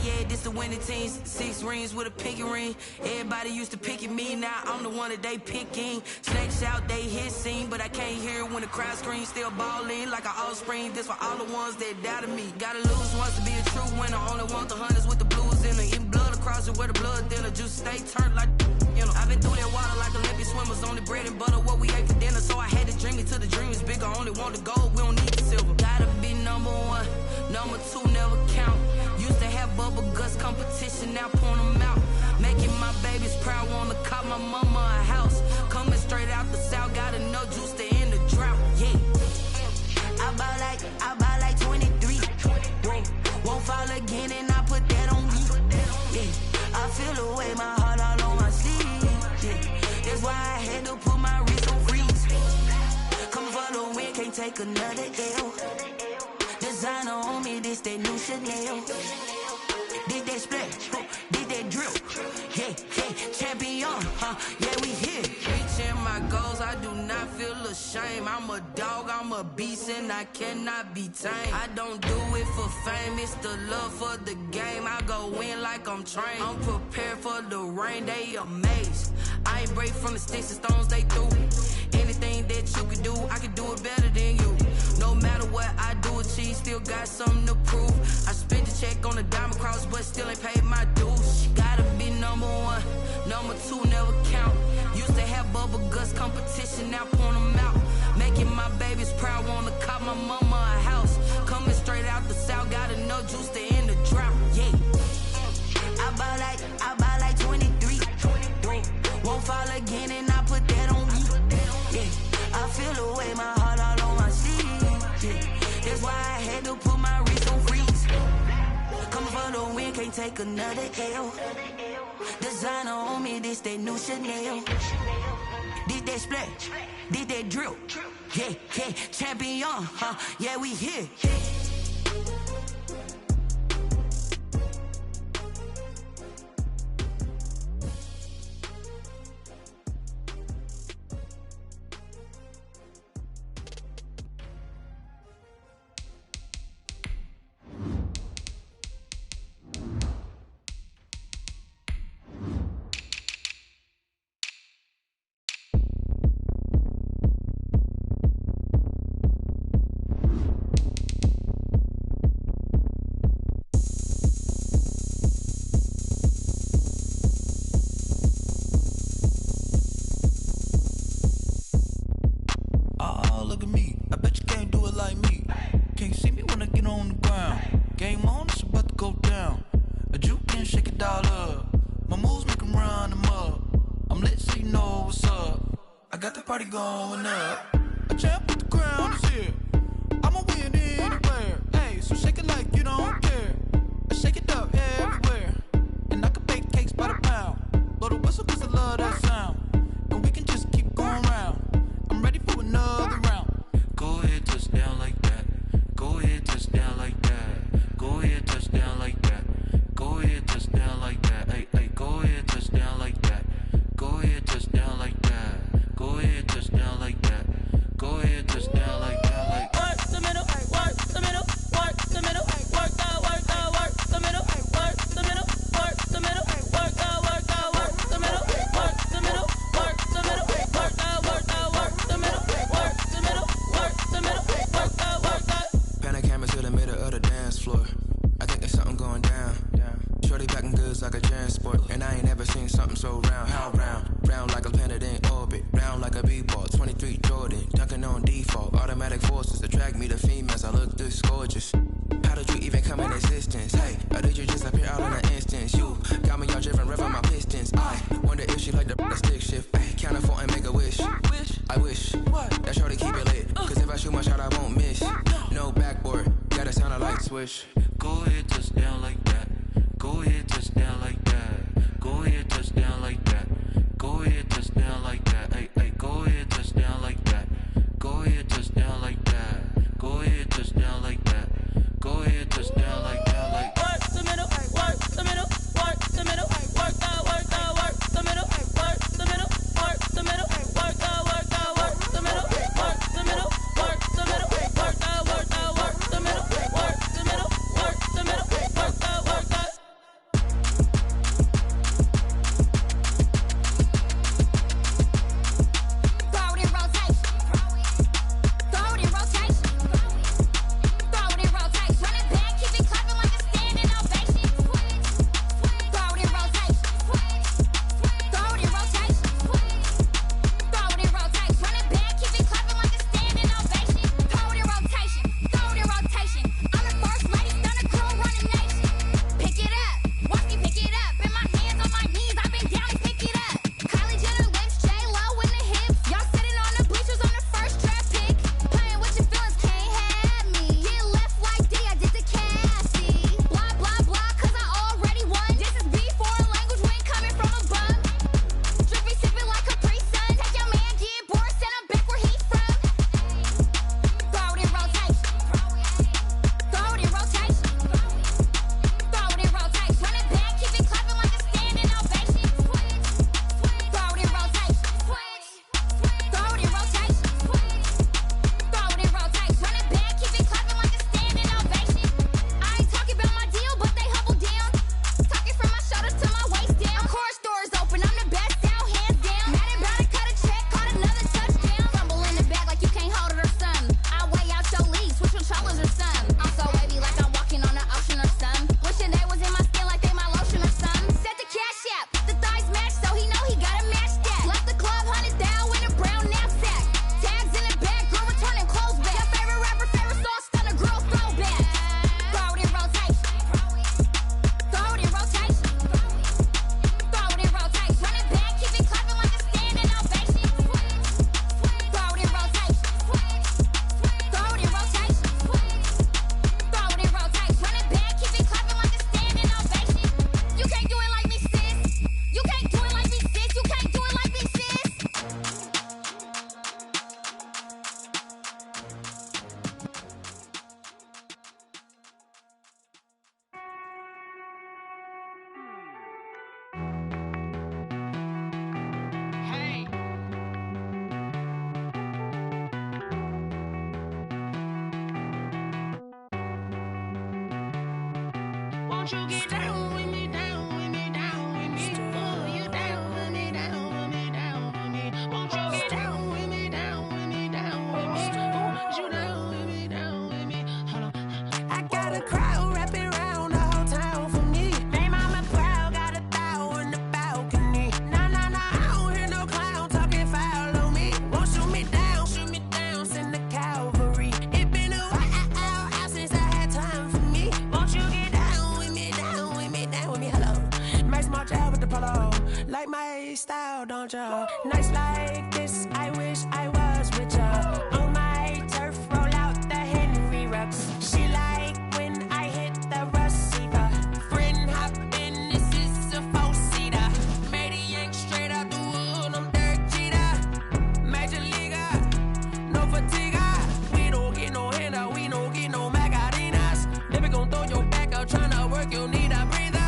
Yeah, this the winning teams. 6 rings with a pinky ring. Everybody used to pick at me, now I'm the one that they picking. Snakes out, they hit scene, but I can't hear it when the crowd screams. Still balling like an offspring. This for all the ones that doubted me. Gotta lose once to be a true winner. Only want the hunters with the blues in it. Eating blood across it where the blood thinner. Juice stay turned like, you know. I've been through that water like Olympic swimmer. was only bread and butter, what we ate for dinner. So I had to dream it till the dream is bigger. Only want the gold, we don't need the silver. Gotta be number one, number two never count. Used to have bubble guts competition, now point them out. Making my babies proud, wanna cop my mama a house. Coming straight out the south, got enough juice to end the drought. Yeah, I buy like 23. Whoa, won't fall again and I put that on me. Yeah, I feel the way, my heart all on my sleeve. Yeah, that's why I had to put my wrist on freeze. Come for the win, can't take another L. Designer on me, this that new Chanel. Did that splash, did that drill. Yeah, champion, yeah, we here. Reaching my goals, I do not feel ashamed. I'm a dog, I'm a beast, and I cannot be tamed. I don't do it for fame, it's the love for the game. I go in like I'm trained. I'm prepared for the rain, they amazed. I ain't break from the sticks and stones they threw. Anything that you could do, I could do it better than you. No matter what I do, achieve, still got something to prove. I spent the check on the diamond cross, but still ain't paid my dues. Gotta be number one, number two never count. Used to have bubble guts competition, now point them out. Making my babies proud, wanna cop my mama a house. Coming straight out the south, got enough juice to end the drought. Yeah, I buy like 23. Won't fall again and I put that on me. Yeah, I feel the way, my heart all on my sleeve. Yeah, that's why I had to put my wrist on freeze. Coming for the win, can't take another L. Designer on me, this that new Chanel. Did that splash, did that drill. Yeah, champion, yeah, we here. Party going up. A champ with the crown is here. I'ma win anywhere. Hey, so shake it like you don't care. I shake it up everywhere. And I can bake cakes by the pound. Blow the whistle cause I love that sound. And we can just keep going round. I'm ready for another round. Go ahead, touch down like that. Go ahead, touch down like that. Go ahead, touch down like that. Go ahead, touch down like that. Hey, go ahead, touch down like that. Go ahead, touch down like that. Go ahead, touch down like that. Go ahead, touch down like that. Like work the middle, work the middle, work the middle, work the middle, work the middle, work the middle, work the middle, work the middle, work the middle, work the middle, work the middle, work the middle, work the. Pan a camera to the middle of the dance floor. I think there's something going down. Shorty packing goods like a transport, and I ain't never seen something so round. How round? Round like a planet in orbit, round like a b-ball. 23 Jordan, dunking on default. Automatic forces attract me to females. I look this gorgeous. How did you even come in existence? Hey, or did you just appear out in an instance? You got me all driven, revving my pistons. I wonder if she like the stick shift. Hey, count it 4 and make a wish. I wish that shorty keep it lit. Cause if I shoot my shot, I won't miss. No backboard, gotta sound a light switch. Go ahead, touch down like that. Go ahead, touch down like that. Go ahead, touch down like that. Go ahead, touch down like that. Hey, go ahead, touch down like that. Go ahead, touch down like that. Go ahead, touch down like that. Go ahead, touch down like that. Like work the middle, work the middle, work the middle, work the middle, work the middle, work the middle, work the middle, work the middle, work the middle, work the middle, work the middle, work the middle, work the middle, work the. Won't you get down with me, down with me, down with me? Oh, you down with me, down with me, down with me. Won't you get down with me, down with me, down with me? Oh, you down with me, down with me? Hold on. I got a crowd wrapping around the whole town for me. They mama crowd got 1,000 in the balcony. Nah, nah, nah, I don't hear no clown talking foul on me. Won't shoot me down, send the cavalry. It been a while since I had time for me. Won't you get down with me, down with me, down with me? Hello. Max March out with the polo. Like my style, don't ya? Nights like this, I wish I was with ya. On my turf, roll out the Henry Rux. She like when I hit the receiver. Friend hop in, this is a 4-seater. Made a yank straight out the wood, I'm Derek Jeter. Major leaguer, no fatigue. We don't get no handout, we don't get no Macarinas. Never gon' throw your back out, tryna work, you need a breather.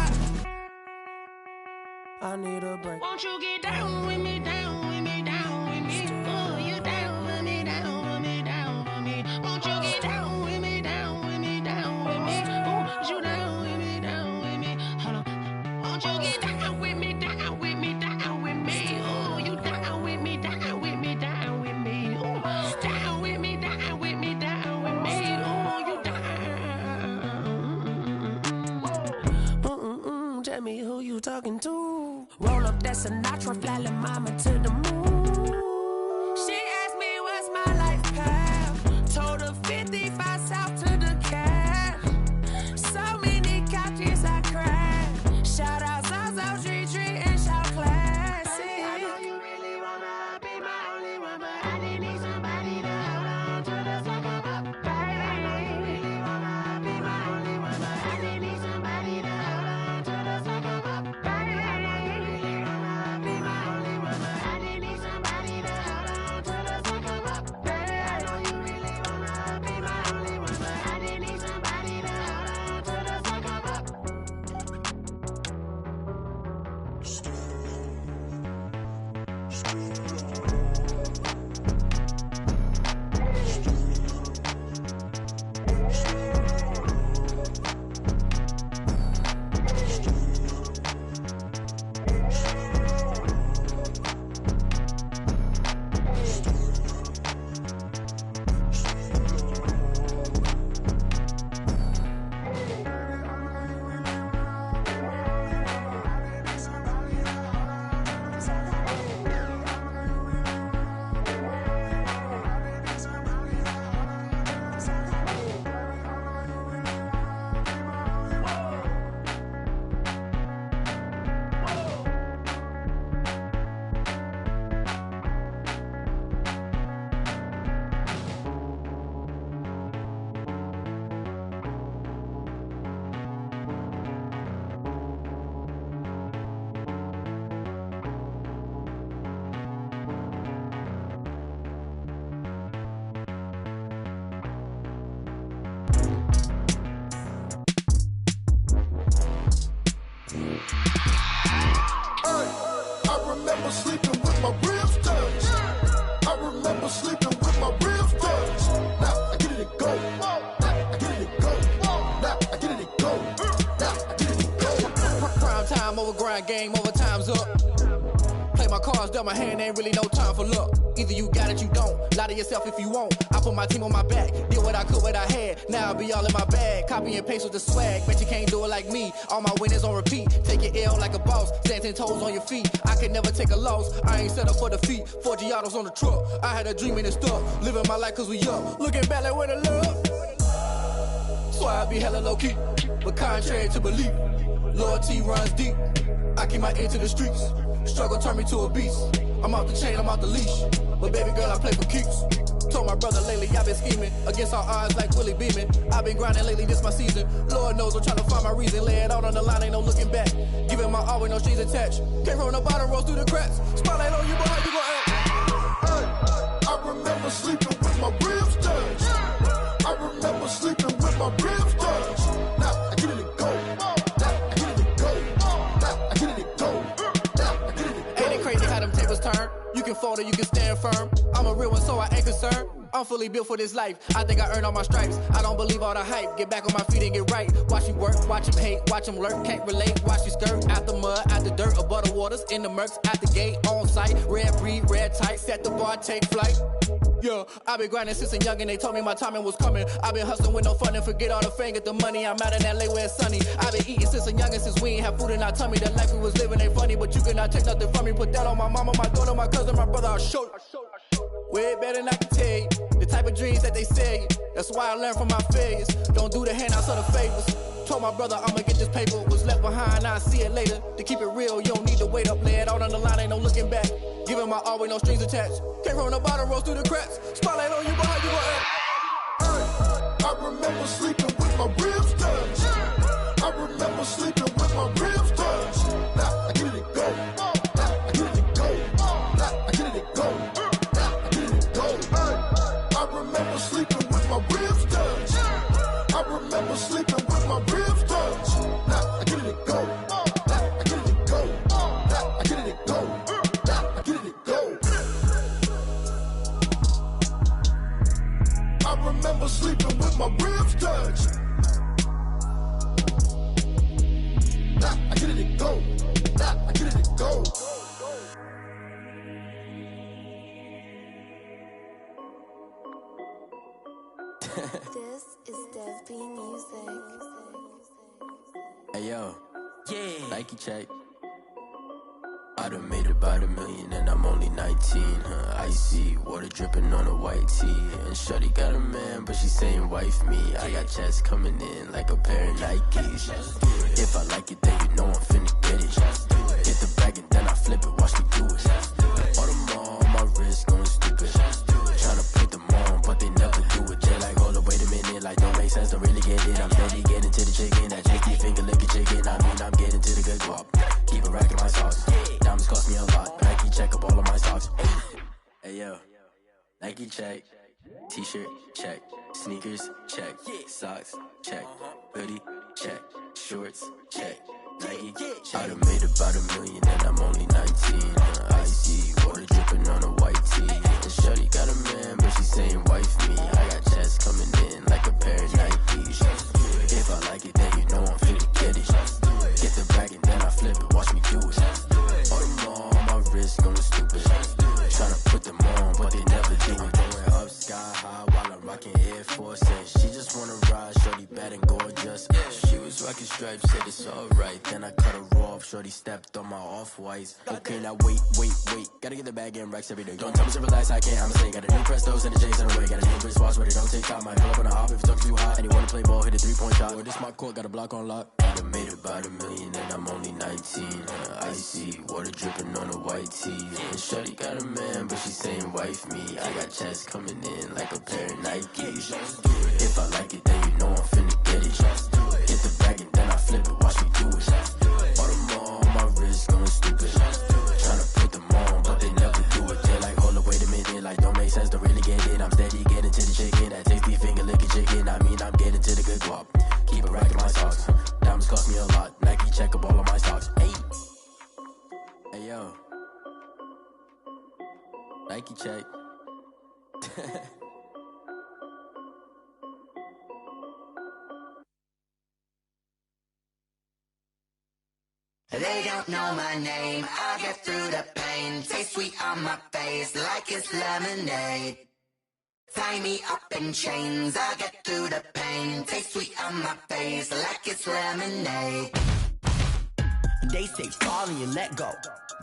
I need a break. Won't you get down with me, down with me, down with me? Oh, you down with me, down with me, down with me? Won't you get down with me, down with me, down with me? Oh, you down with me, down with me? Hold on. Won't you get down with me, down with me, down with me? Oh, you down with me, down with me, down with me? Oh, down with me, down with me, down with me? Oh, you down. Tell me who you talking to. Roll up that Sinatra, fly la mama to the moon. She asked me what's my life path. Told her 55 south to the cat. So many couches I cried. Shout out Zazo, Tree, and shout classic. I know you really wanna be my only one, but I didn't need somebody to hold on to the second up. Baby, I know you really wanna be my only one, but I didn't need somebody to hold on to the second up. Baby, I know you really wanna be my only one, but I didn't need somebody to hold on to the second up. Baby, I know you really wanna be my only one, but I didn't need somebody to hold on to the second up. I remember sleeping with my ribs touched. I remember sleeping with my ribs touched. Now I get it and go. Now I get it and go. Now I get it and go. Now I get it and go. Prime time over grind game, over time's up. Play my cards, dealt my hand, ain't really no time for luck. Either you got it, you don't. Lie to yourself if you won't. I put my team on my back, did what I could, what I had. Now I'll be all in my bag. Copy and paste with the swag. Bet you can't do it like me. All my winners on repeat. Take your L like a boss. Stand 10 toes on your feet. I can never take a loss. I ain't set up for defeat. 4 Giottos on the truck. I had a dream and it stuck. Living my life cause we up. Looking back like where the love. So I be hella low key. But contrary to belief, loyalty runs deep. I keep my ear to the streets. Struggle turned me to a beast. I'm off the chain, I'm off the leash. But baby girl, I play for keeps. Told my brother lately, I've been scheming against all odds like Willie Beeman. I've been grinding lately, this my season. Lord knows I'm trying to find my reason. Lay it out on the line, ain't no looking back. Giving my all with no strings attached. Came from the bottom, rose through the cracks. Spotlight on you, but how you gon' act? Hey, I remember sleeping with my ribs touched. I remember sleeping with my ribs touched. Now I get it and go. Now I get it and go. Now I get it and go. Now I get it and go. Ain't it crazy how them tables turn? You can fold or you can stand firm. I'm a real one, so I ain't concerned. I'm fully built for this life. I think I earned all my stripes. I don't believe all the hype. Get back on my feet and get right. Watch him work, watch him hate, watch him lurk. Can't relate, watch you skirt. Out the mud, out the dirt, above the waters, in the murks, out the gate, on site. Red breed, red tight, set the bar, take flight. Yeah, I been grinding since a young and they told me my timing was coming. I been hustling with no fun and forget all the fame, get the money. I'm out in LA where it's sunny. I been eating since a young and since we ain't have food in our tummy. The life we was living ain't funny, but you cannot take nothing from me. Put that on my mama, my daughter, my cousin, my brother, I'll show you. Way better than I can tell you. The type of dreams that they sell you. That's why I learned from my failures. Don't do the handouts or the favors. Told my brother I'ma get this paper. Was left behind, I'll see it later. To keep it real, you don't need to wait up. Lay it out on the line, ain't no looking back. Giving my all with no strings attached. Came from the bottom, rose through the cracks. Spotlight on you, but how you gon' act? I remember sleeping with my ribs touched. I remember sleeping with my ribs touched. Now I get it go. Now I get it go. Now I get it go. Now I get it go. I remember sleeping with my ribs touched. I remember sleeping with my ribs touched. Now I get it go. Now I get it go. Now I get it go. Now I get it go. I remember sleeping with my ribs touched. Nah, I get it go. Nah, I get it go. This is Dev B Music. Hey yo, yeah, Nike check. I done made about $1 million and I'm only 19, icy, water dripping on a white tee. And shawty got a man, but she saying wife me. I got checks coming in like a pair of Nikes. If I like it, then you know I'm finna get it. Get the bag and then I flip it, watch me do it. All them on my wrist going stupid. Tryna put them on, but they never do it. They're like, hold up, wait a minute, like don't make sense, don't really get it. I'm steady getting to the chicken, that cheeky finger licking chicken. I mean, I'm getting to the good guap. Keep a rack in my sauce. Diamonds cost me a lot. Nike check up all of my stocks. Hey yo, Nike check. T-shirt check. Sneakers check. Socks check. Hoodie check. Shorts check. Nike I done made about $1 million and I'm only 19. Icy water dripping on a white tee. And shawty got a man, but she saying wife me. I got checks coming in like a pair of Nikes. If I like it, then you know I'm finna get it. Get the bag and then I flip it, watch me do it. All them on my wrist going stupid. Tryna put them on, but they never do it. Going up sky high while I'm rocking Air Force. And she just wanna ride, shorty bad and gorgeous. She was rocking stripes, said it's alright. Then I cut her off, shorty stepped on my off-whites. Okay, now wait. Gotta get the bag and racks every day. Don't tell me to relax, I can't, I'ma say. Got a new Prestos and a J's in the way. Got a new Chris Foss, but it don't take time. Might pull up on a hop if it's too hot. And he wanna play ball, hit a 3-point shot. Or this my court, got a block on lock. I done made about $1 million and I'm only 19. Icy, water dripping on a white tee. And shawty got a man, but she saying wife me. I got checks coming in like a pair of Nikes. If I like it, then you know I'm finna get it. Get the bag and then I flip it, watch me do it. All them on my wrist going stupid. Tryna put them on, but they never do it. They're like, hold up, wait a minute, like don't make sense, don't really get it. I'm steady getting to the chicken, that tasty finger licking chicken. I mean, I'm getting to the good guap. Keep a rack in my socks. Diamonds cost me a lot. Nike check up all of my stocks. Hey yo, Nike check. They don't know my name, I get through the pain. Taste sweet on my face like it's lemonade. Tie me up in chains, I get through the pain. Taste sweet on my face like it's lemonade. They say fall and you let go,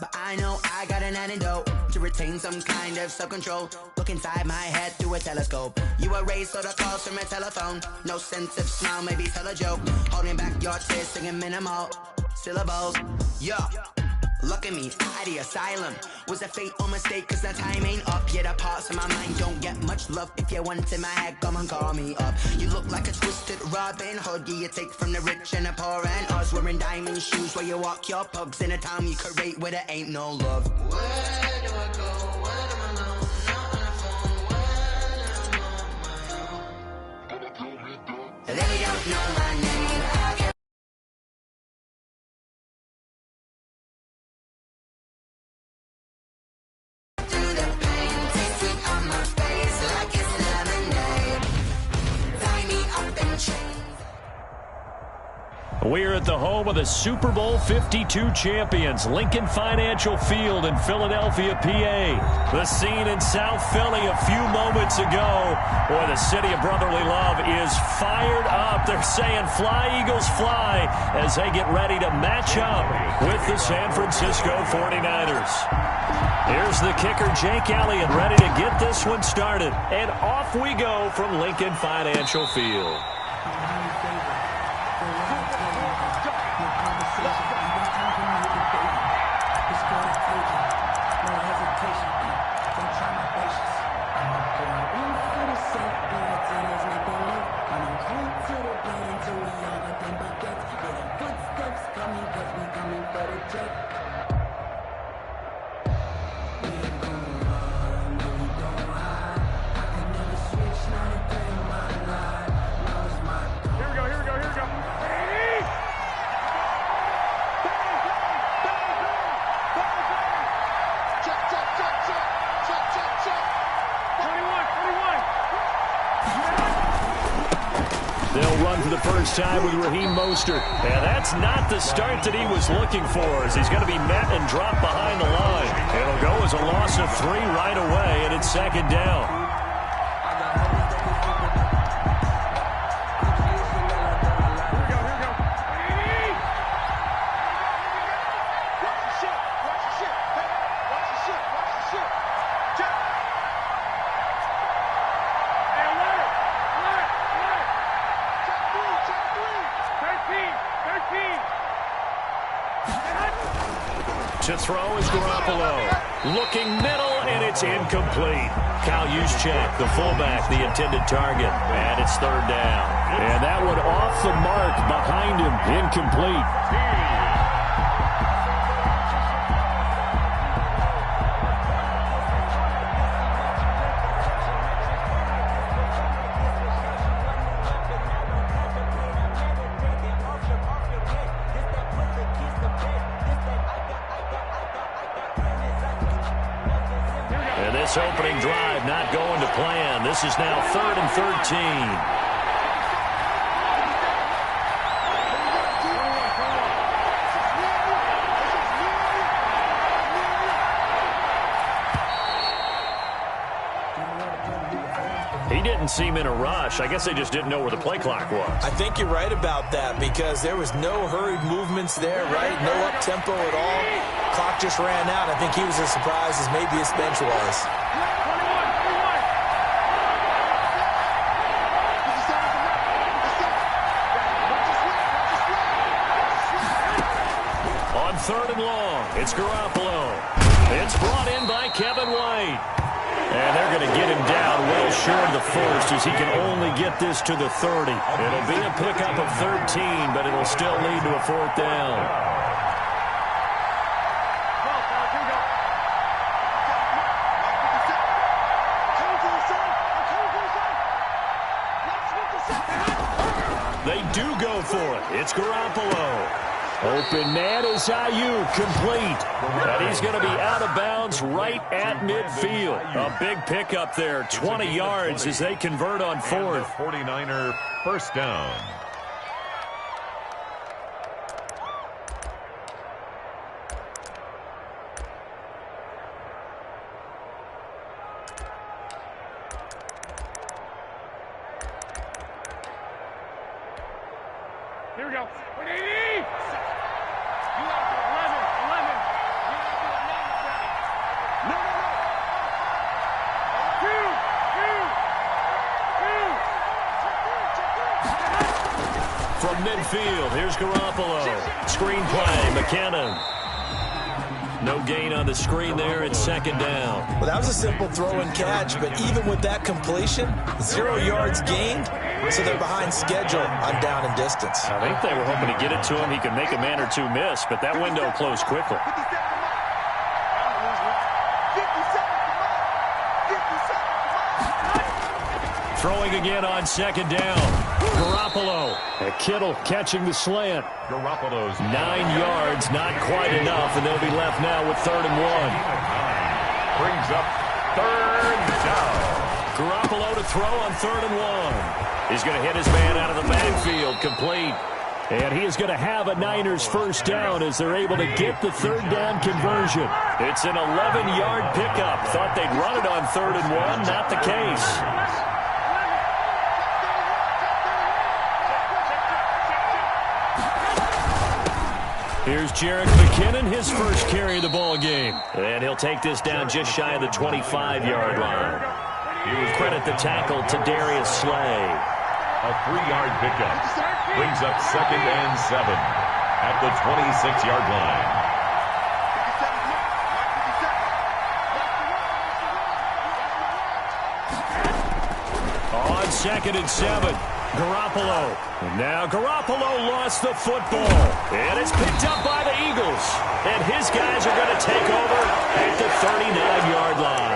but I know I got an antidote to retain some kind of self-control. Look inside my head through a telescope. You erase all the calls from a telephone. No sense of smile, maybe tell a joke. Holding back your tears, singing minimal syllables. Yo, look at me, out the asylum. Was a fate or mistake, cause the time ain't up. Yet the parts of my mind don't get much love. If you want in my head, come and call me up. You look like a twisted Robin Hood. Yeah, you take from the rich and the poor and us. Wearing diamond shoes while you walk your pugs in a town you create where there ain't no love. Where do I go? Where do I know? Not on the phone. Where do I know? My own. They don't know my name. I get through the pain. Taste sweet on my face like it's We're at the home of the Super Bowl 52 champions, Lincoln Financial Field in Philadelphia, PA. The scene in South Philly a few moments ago. Boy, the city of brotherly love is fired up. They're saying, "Fly, Eagles, fly," as they get ready to match up with the San Francisco 49ers. Here's the kicker, Jake Elliott, ready to get this one started. And off we go from Lincoln Financial Field. For the first time with Raheem Mostert. And that's not the start that he was looking for, as he's going to be met and dropped behind the line. It'll go as a loss of 3 right away, and it's second down. To throw is Garoppolo. Looking middle, and it's incomplete. Kyle Juszczyk, the fullback, the intended target. And it's third down. And that one off the mark behind him. Incomplete. This opening drive not going to plan. This is now 3rd and 13. He didn't seem in a rush. I guess they just didn't know where the play clock was. I think you're right about that, because there was no hurried movements there, right? No up-tempo at all. Clock just ran out. I think he was as surprised as maybe his bench was. On 3rd and long, it's Garoppolo. It's brought in by Kevin White. And they're going to get him down well short of the first, as he can only get this to the 30. It'll be a pickup of 13, but it'll still lead to a 4th down. They do go for it. It's Garoppolo. Open man is Ayuk, complete. And he's going to be out of bounds right at midfield. A big pickup there, 20 yards as they convert on 4th. 49er first down. Here we go. 180! From midfield, here's Garoppolo. Screen play, McKinnon. No gain on the screen there. It's 2nd down. Well, that was a simple throw and catch, but even with that completion, 0 yards gained, so they're behind schedule on down and distance. I think they were hoping to get it to him. He could make a man or two miss, but that window closed quickly. Throwing again on 2nd down. Garoppolo. Kittle catching the slant. Garoppolo's 9 yards, not quite enough, and they'll be left now with 3rd and 1. Brings up 3rd down. Garoppolo to throw on 3rd and 1. He's going to hit his man out of the backfield, complete. And he is going to have a Niners first down as they're able to get the third down conversion. It's an 11-yard pickup. Thought they'd run it on 3rd and 1. Not the case. Here's Jerick McKinnon, his first carry of the ball game. And he'll take this down just shy of the 25-yard line. Credit the tackle to Darius Slay. A 3-yard pickup brings up 2nd and 7 at the 26-yard line. On 2nd and 7. Garoppolo. And now Garoppolo lost the football. And it's picked up by the Eagles. And his guys are going to take over at the 39-yard line.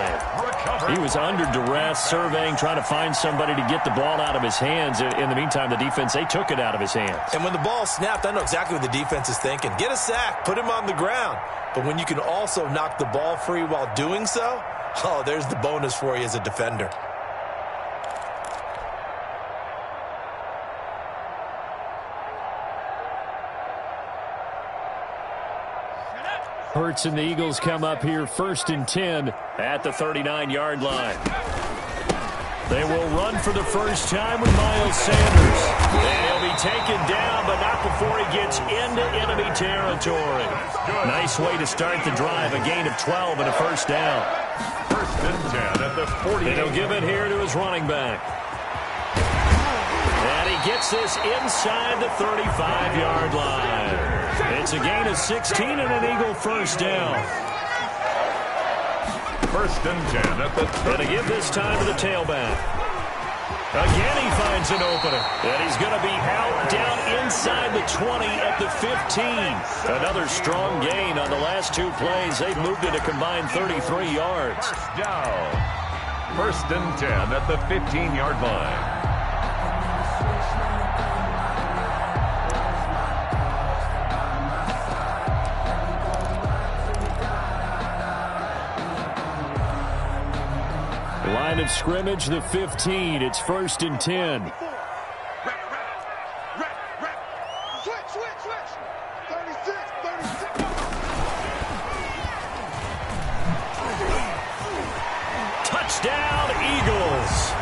He was under duress, surveying, trying to find somebody to get the ball out of his hands. In the meantime, the defense, they took it out of his hands. And when the ball snapped, I know exactly what the defense is thinking. Get a sack, put him on the ground. But when you can also knock the ball free while doing so, oh, there's the bonus for you as a defender. Hurts and the Eagles come up here 1st and 10 at the 39-yard line. They will run for the first time with Miles Sanders. And he'll be taken down, but not before he gets into enemy territory. Nice way to start the drive, a gain of 12 and a first down. 1st and 10 at the 40. And he'll give it here to his running back. And he gets this inside the 35-yard line. It's a gain of 16 and an Eagle first down. 1st and 10 at the 30. Going to give this time to the tailback. Again, he finds an opening. And he's going to be out down inside the 20 at the 15. Another strong gain on the last 2 plays. They've moved it a combined 33 yards. First down. 1st and 10 at the 15-yard line. Line of scrimmage, the 15. It's 1st and 10. Touchdown, Eagles.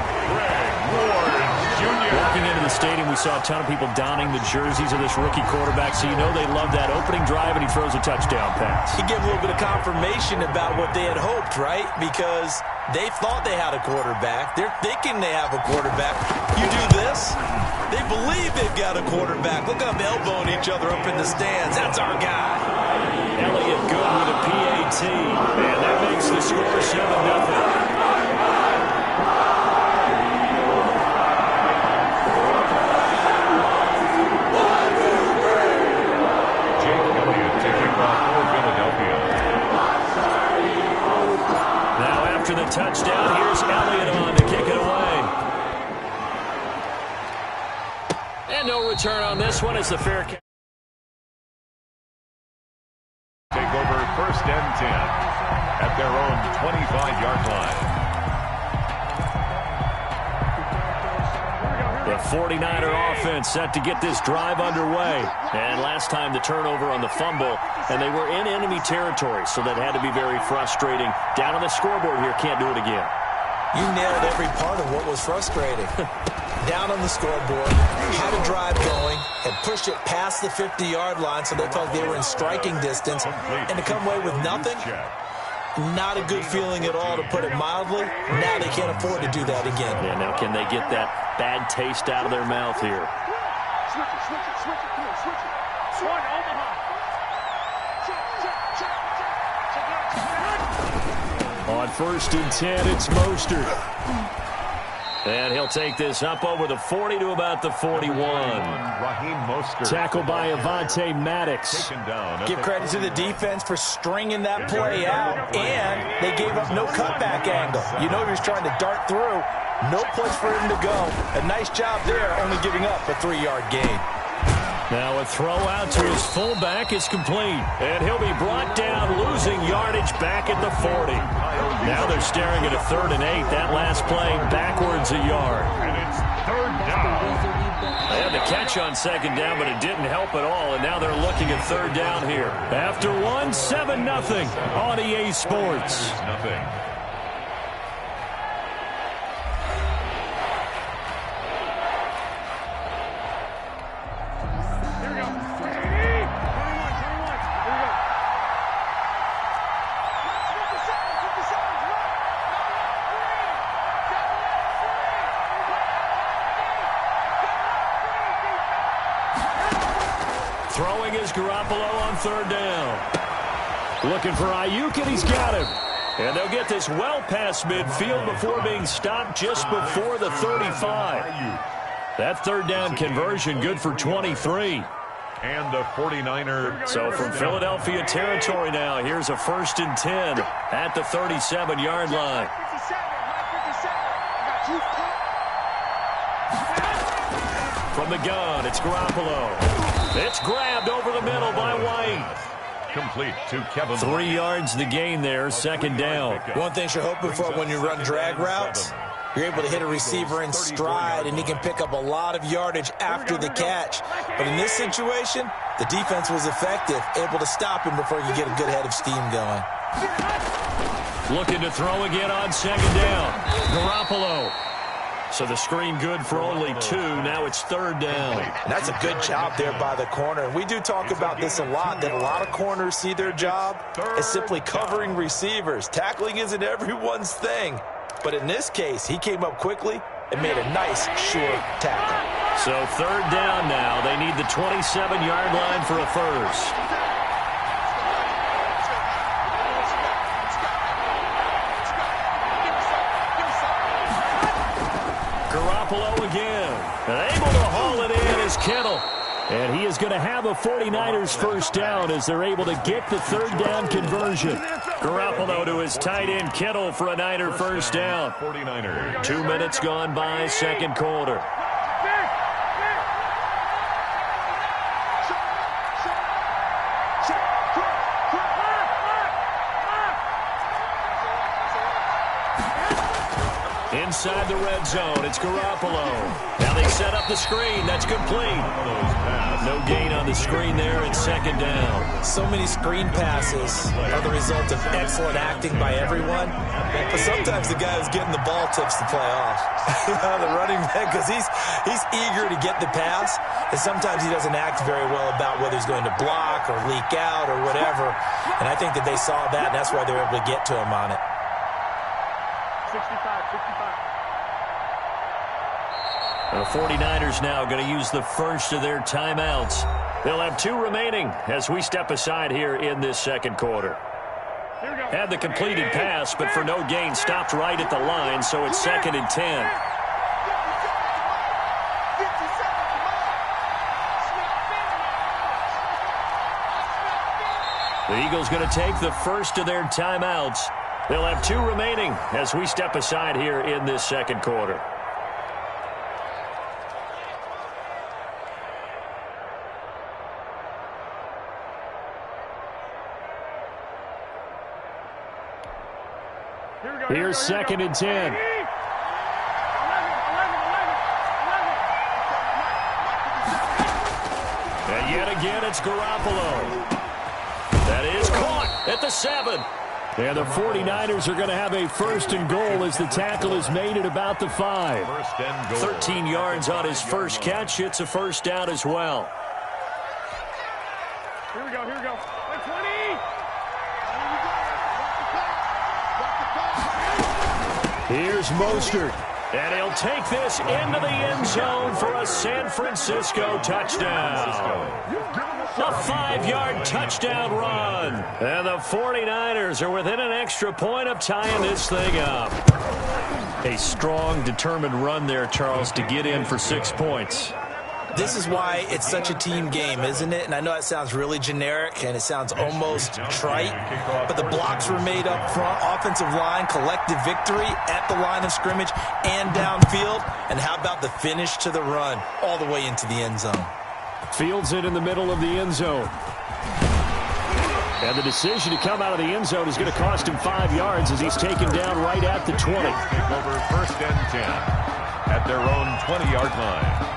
Walking into the stadium, we saw a ton of people donning the jerseys of this rookie quarterback, so you know they love that opening drive, and he throws a touchdown pass. He gave a little bit of confirmation about what they had hoped, right? Because they thought they had a quarterback. They're thinking they have a quarterback. You do this, they believe they've got a quarterback. Look up, elbowing each other up in the stands. That's our guy. Elliott good with a PAT, and that makes the score 7-0. After the touchdown, here's Elliott on to kick it away. And no return on this one as the fair catch. Take over 1st and 10 at their own 25-yard line. The 49er offense set to get this drive underway. And last time the turnover on the fumble, and they were in enemy territory, so that had to be very frustrating. Down on the scoreboard here, can't do it again. You nailed every part of what was frustrating. Down on the scoreboard, had a drive going, had pushed it past the 50-yard line, so they felt they were in striking distance, and to come away with nothing, not a good feeling at all, to put it mildly. Now they can't afford to do that again. Yeah, now can they get that bad taste out of their mouth here? Switch it, switch it, switch it, come on, switch it. Switch it, Omaha. Check. On 1st and 10, it's Mostert. And he'll take this up over the 40 to about the 41. Raheem Mostert. Tackled by Avonte Maddox. Give credit to the defense for stringing that play out, and they gave up no cutback angle. You know he was trying to dart through. No place for him to go. A nice job there, only giving up a 3-yard gain. Now a throw out to his fullback is complete. And he'll be brought down, losing yardage back at the 40. Now they're staring at a 3rd and 8. That last play backwards a yard. And it's 3rd down. They had the catch on second down, but it didn't help at all, and now they're looking at third down here. After 7-0 on EA Sports. Nothing. Throwing is Garoppolo on third down. Looking for Ayuk, and he's got him. And they'll get this well past midfield before being stopped just before the 35. That third down conversion good for 23. And the 49er. So from Philadelphia territory now, here's a 1st and 10 at the 37-yard line. From the gun, it's Garoppolo. It's grabbed over the middle by White. Complete to Kevin. 3 yards the gain there, second down. One thing you're hoping for when you run drag routes, you're able to hit a receiver in stride, and he can pick up a lot of yardage after the catch. But in this situation, the defense was effective, able to stop him before you get a good head of steam going. Looking to throw again on second down. Garoppolo. So the screen good for only 2. Now it's third down. And that's a good job there by the corner. And we do talk about this a lot, that a lot of corners see their job as simply covering receivers. Tackling isn't everyone's thing. But in this case, he came up quickly and made a nice, sure tackle. So third down now. They need the 27-yard line for a first. Garoppolo again. And able to haul it in is Kittle. And he is going to have a 49ers first down as they're able to get the third down conversion. Garoppolo to his tight end Kittle for a Niner first down. 49ers. 2 minutes gone by, second quarter. Inside the red zone, it's Garoppolo. Now they set up the screen. That's complete. No gain on the screen there, and second down. So many screen passes are the result of excellent acting by everyone. But sometimes the guy who's getting the ball tips the play off. The running back, because he's eager to get the pass, and sometimes he doesn't act very well about whether he's going to block or leak out or whatever. And I think that they saw that, and that's why they were able to get to him on it. 65. The 49ers now going to use the first of their timeouts. They'll have 2 remaining as we step aside here in this second quarter. Had the completed pass, but for no gain, stopped right at the line, so it's 2nd and 10. The Eagles going to take the first of their timeouts. They'll have 2 remaining as we step aside here in this second quarter. Here's 2nd and 10. And yet again, it's Garoppolo. That is caught at the 7. And the 49ers are going to have a first and goal as the tackle is made at about the 5. 13 yards on his first catch. It's a first down as well. Here we go. 20. Here's Mostert. And he'll take this into the end zone for a San Francisco touchdown. A 5-yard touchdown run. And the 49ers are within an extra point of tying this thing up. A strong, determined run there, Charles, to get in for 6 points. This is why it's such a team game, isn't it? And I know it sounds really generic and it sounds almost trite, but the blocks were made up front, offensive line, collective victory at the line of scrimmage and downfield. And how about the finish to the run all the way into the end zone? Fields it in the middle of the end zone. And the decision to come out of the end zone is going to cost him 5 yards as he's taken down right at the 20. Over 1st and 10 at their own 20-yard line.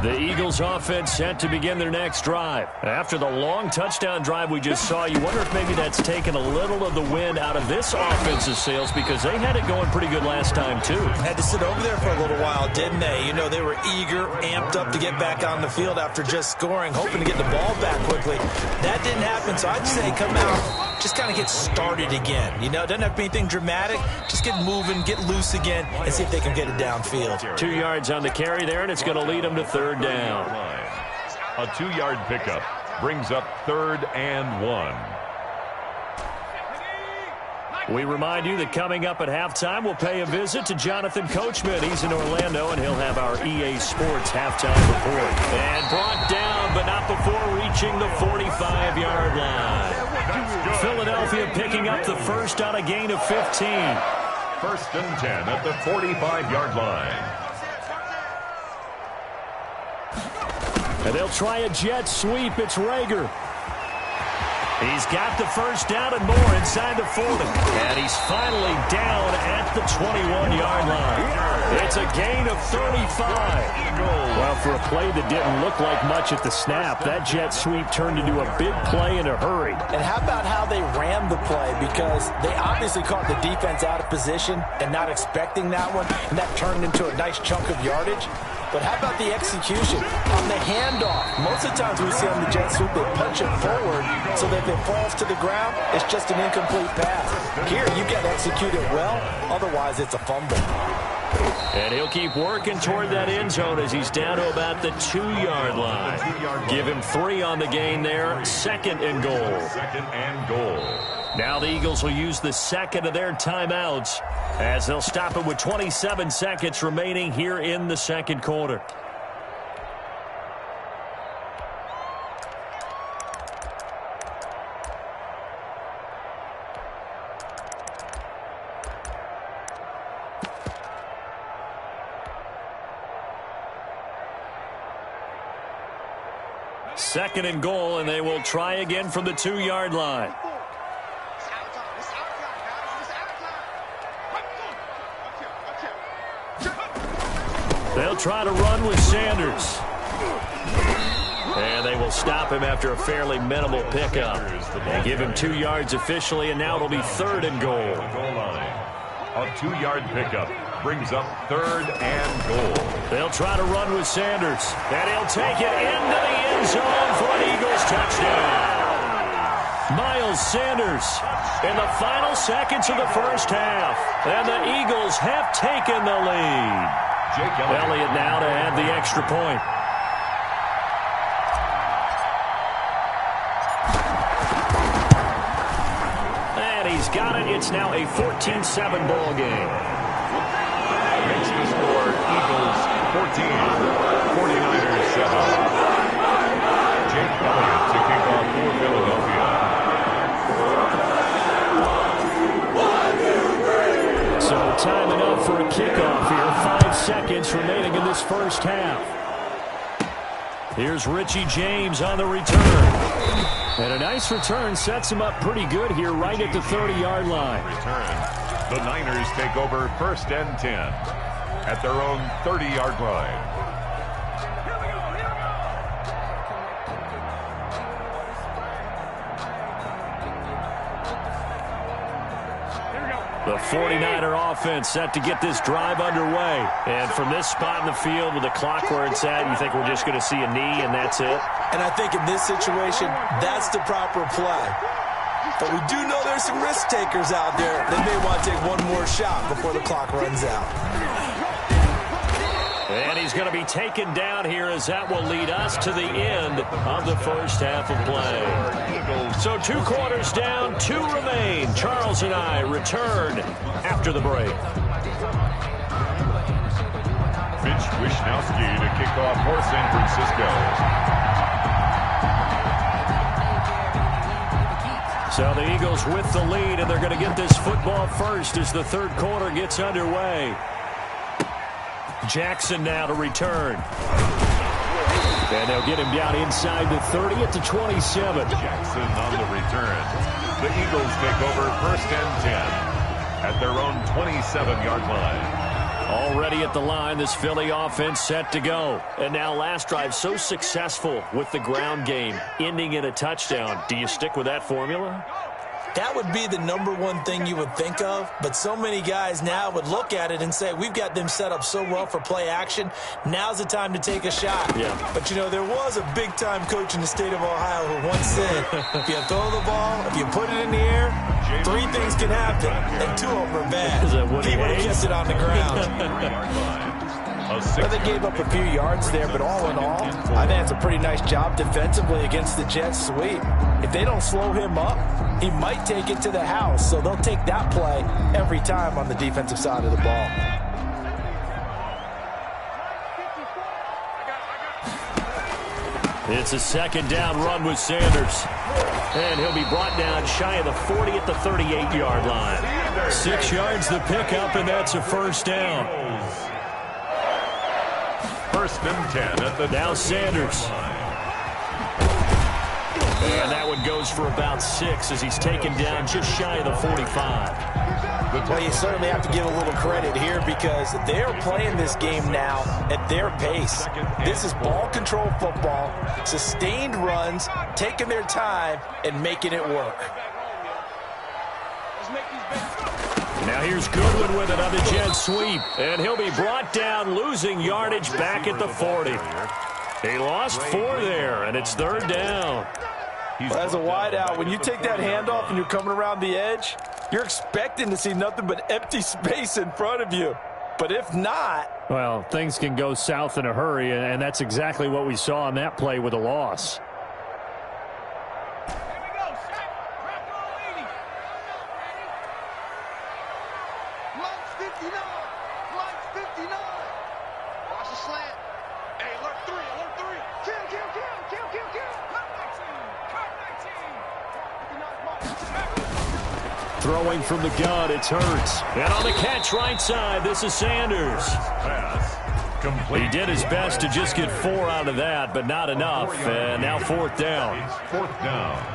The Eagles offense set to begin their next drive. After the long touchdown drive we just saw, you wonder if maybe that's taken a little of the wind out of this offense's sails because they had it going pretty good last time too. Had to sit over there for a little while, didn't they? You know, they were eager, amped up to get back on the field after just scoring, hoping to get the ball back quickly. That didn't happen, so I'd say come out, just kind of get started again. You know, it doesn't have to be anything dramatic. Just get moving, get loose again, and see if they can get it downfield. 2 yards on the carry there, and it's going to lead them to third down. A 2-yard pickup brings up 3rd and 1. We remind you that coming up at halftime, we'll pay a visit to Jonathan Coachman. He's in Orlando, and he'll have our EA Sports halftime report. And brought down, but not before reaching the 45-yard line. Philadelphia picking up the first on a gain of 15. 1st and 10 at the 45-yard line. And they'll try a jet sweep. It's Rager. He's got the first down and more inside the 40. And he's finally down at the 21-yard line. It's a gain of 35. Well, for a play that didn't look like much at the snap, that jet sweep turned into a big play in a hurry. And how about how they ran the play? Because they obviously caught the defense out of position and not expecting that one, and that turned into a nice chunk of yardage. But how about the execution on the handoff? Most of the times we see on the jet sweep, they punch it forward so that if it falls to the ground, it's just an incomplete pass. Here, you got to execute it well. Otherwise, it's a fumble. And he'll keep working toward that end zone as he's down to about the 2-yard line. Give him 3 on the gain there. 2nd and goal. 2nd and goal. Now the Eagles will use the second of their timeouts as they'll stop it with 27 seconds remaining here in the second quarter. Second and goal, and they will try again from the 2-yard line. They'll try to run with Sanders. And they will stop him after a fairly minimal pickup. They give him 2 yards officially, and now it'll be 3rd and goal. A 2-yard pickup brings up 3rd and goal. They'll try to run with Sanders. And he'll take it into the end zone for an Eagles touchdown. Miles Sanders in the final seconds of the first half. And the Eagles have taken the lead. Elliott now to add the extra point. And he's got it. It's now a 14-7 ball game. Makes the score Eagles 14, 49ers 7. Jake Elliott to kick off for Philadelphia. So time enough for a kickoff here. 5 seconds remaining in this first half. Here's Richie James on the return. And a nice return sets him up pretty good here right at the 30-yard line. Return. The Niners take over 1st and 10 at their own 30-yard line. The 49er offense set to get this drive underway. And from this spot in the field with the clock where it's at, you think we're just going to see a knee and that's it? And I think in this situation, that's the proper play. But we do know there's some risk takers out there. They may want to take one more shot before the clock runs out. And he's going to be taken down here as that will lead us to the end of the first half of play. So 2 quarters down, 2 remain. Charles and I return after the break. Mitch Wishnowski to kick off for San Francisco. So the Eagles with the lead, and they're going to get this football first as the third quarter gets underway. Jackson now to return. And they'll get him down inside the 30 at the 27. Jackson on the return. The Eagles take over 1st and 10 at their own 27-yard line. Already at the line, this Philly offense set to go. And now last drive so successful with the ground game, ending in a touchdown. Do you stick with that formula? That would be the number one thing you would think of, but so many guys now would look at it and say, we've got them set up so well for play action, now's the time to take a shot. Yeah. But, you know, there was a big-time coach in the state of Ohio who once said, if you throw the ball, if you put it in the air, 3 things can happen, and 2 of them are bad. Is that what he would have kept it on the ground. Well, they gave up a few yards there, but all in all, I think it's a pretty nice job defensively against the Jets sweep. If they don't slow him up, he might take it to the house, so they'll take that play every time on the defensive side of the ball. It's a second down run with Sanders. And he'll be brought down shy of the 40 at the 38-yard line. 6 yards the pickup, and that's a first down. First and 10 at the now Sanders. And that one goes for about 6 as he's taken down just shy of the 45. Well, you certainly have to give a little credit here because they're playing this game now at their pace. This is ball control football, sustained runs, taking their time, and making it work. Now here's Goodwin with another jet sweep, and he'll be brought down, losing yardage back at the 40. He lost 4 there, and it's third down. Well, as a wideout, when you take that handoff and you're coming around the edge, you're expecting to see nothing but empty space in front of you. But if not... well, things can go south in a hurry, and that's exactly what we saw on that play with a loss. Throwing from the gun, it's Hurts. And on the catch right side, this is Sanders. He did his best to just get 4 out of that, but not enough. And now 4th down. 4th down.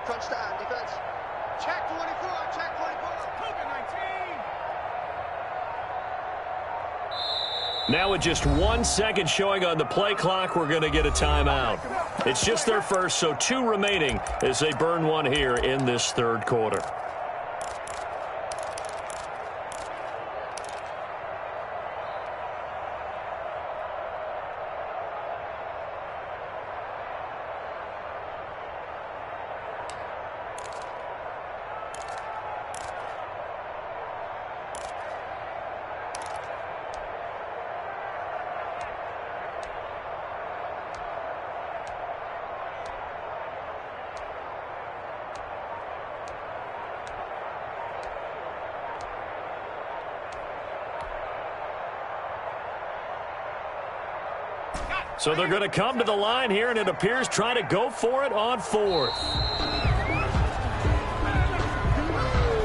Touchdown, defense. Check 24, check 24. Now with just 1 second showing on the play clock, we're going to get a timeout. It's just their first, so 2 remaining as they burn 1 here in this third quarter. So they're going to come to the line here, and it appears trying to go for it on 4th.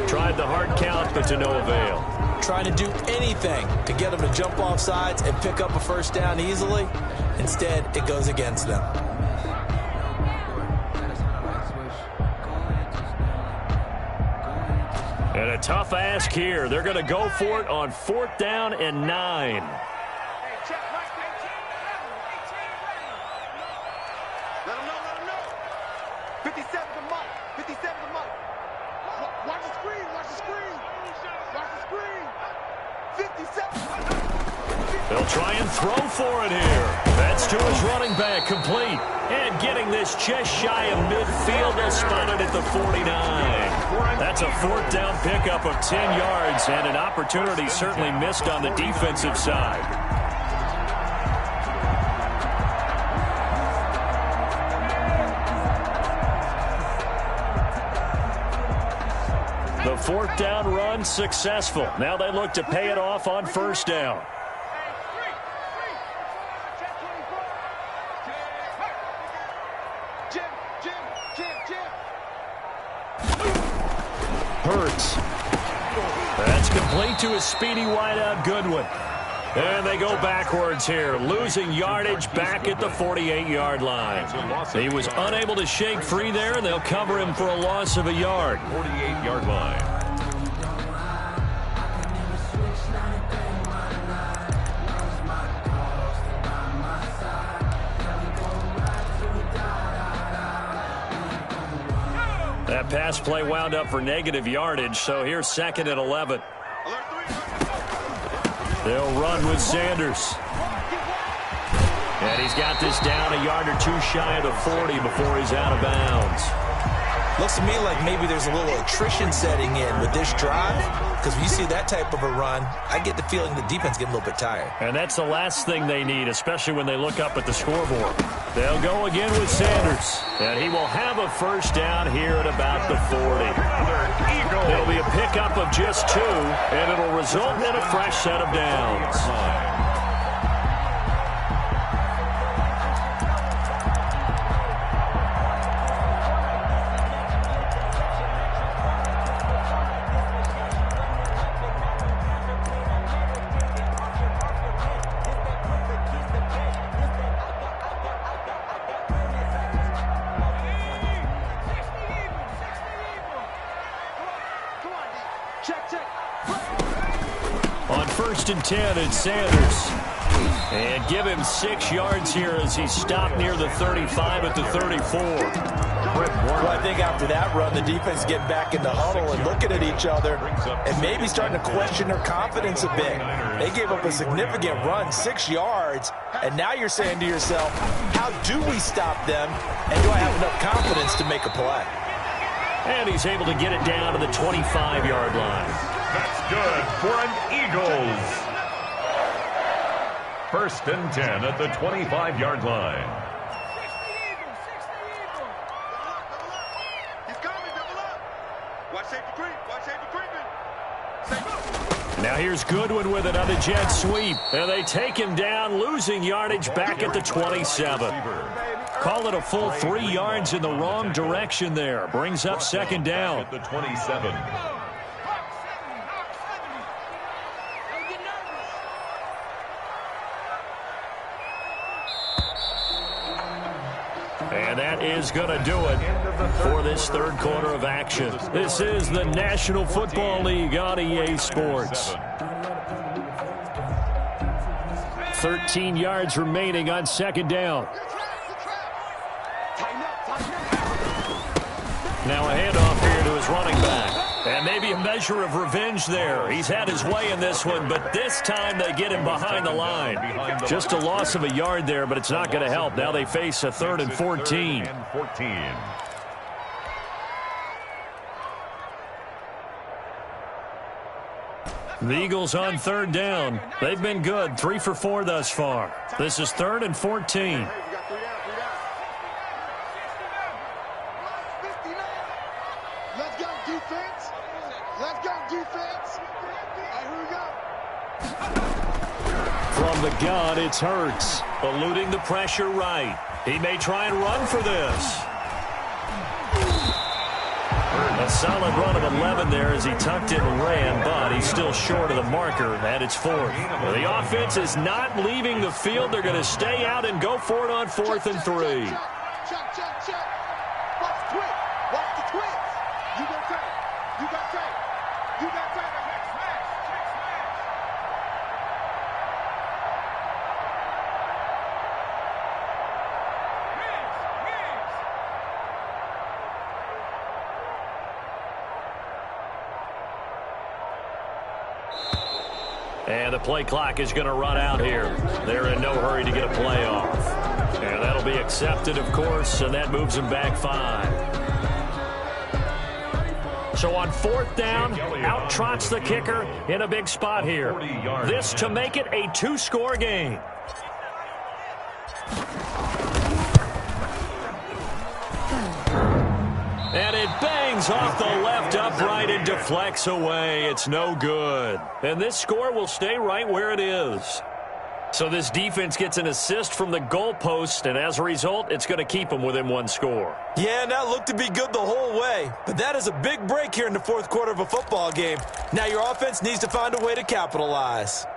Tried the hard count, but to no avail. Trying to do anything to get them to jump off sides and pick up a first down easily. Instead, it goes against them. And a tough ask here. They're going to go for it on 4th down and 9. They'll try and throw for it here. That's to his running back, complete. And getting this just shy of midfield, they'll spot it at the 49. That's a 4th down pickup of 10 yards, and an opportunity certainly missed on the defensive side. The 4th down run successful. Now they look to pay it off on 1st down. Hurts. That's complete to a speedy wideout Goodwin. And they go backwards here, losing yardage back at the 48-yard line. He was unable to shake free there, and they'll cover him for a loss of a yard. 48-yard line. That pass play wound up for negative yardage, so here's 2nd and 11. They'll run with Sanders. And he's got this down a yard or two shy of the 40 before he's out of bounds. Looks to me like maybe there's a little attrition setting in with this drive, because when you see that type of a run, I get the feeling the defense getting a little bit tired. And that's the last thing they need, especially when they look up at the scoreboard. They'll go again with Sanders, and he will have a first down here at about the 40. It'll be a pickup of just 2, and it'll result in a fresh set of downs. On 1st and 10, it's Sanders. And give him 6 yards here as he stopped near the 35 at the 34. Well, I think after that run, the defense getting back in the huddle and looking at each other and maybe starting to question their confidence a bit. They gave up a significant run, 6 yards, and now you're saying to yourself, how do we stop them, and do I have enough confidence to make a play? And he's able to get it down to the 25-yard line. That's good for an Eagles. 1st and 10 at the 25-yard line. Now here's Goodwin with another jet sweep. And they take him down, losing yardage back at the 27. Call it a full 3 yards in the wrong direction there. Brings up 2nd down. At the 27. And that is going to do it for this 3rd quarter of action. This is the National Football League on EA Sports. 13 yards remaining on 2nd down. Now a handoff here to his running back. And maybe a measure of revenge there. He's had his way in this one, but this time they get him behind the line. Just a loss of a yard there, but it's not going to help. Now they face a 3rd and 14. The Eagles on 3rd down. They've been good, 3 for 4 thus far. This is 3rd and 14. From the gun, it's Hurts, eluding the pressure right. He may try and run for this. A solid run of 11 there as he tucked it and ran, but he's still short of the marker, and it's 4th. The offense is not leaving the field. They're going to stay out and go for it on 4th and 3. Check. Watch the twist. Watch the twist. You got time. You got time. You got time. Check smash. And the play clock is going to run out here. They're in no hurry to get a play off. And that'll be accepted, of course, and that moves them back 5. So on 4th down, out trots the kicker in a big spot here. This to make it a 2-score game. And it bangs off the left upright and deflects away. It's no good. And this score will stay right where it is. So this defense gets an assist from the goalpost, and as a result, it's going to keep them within one score. Yeah, and that looked to be good the whole way. But that is a big break here in the fourth quarter of a football game. Now your offense needs to find a way to capitalize.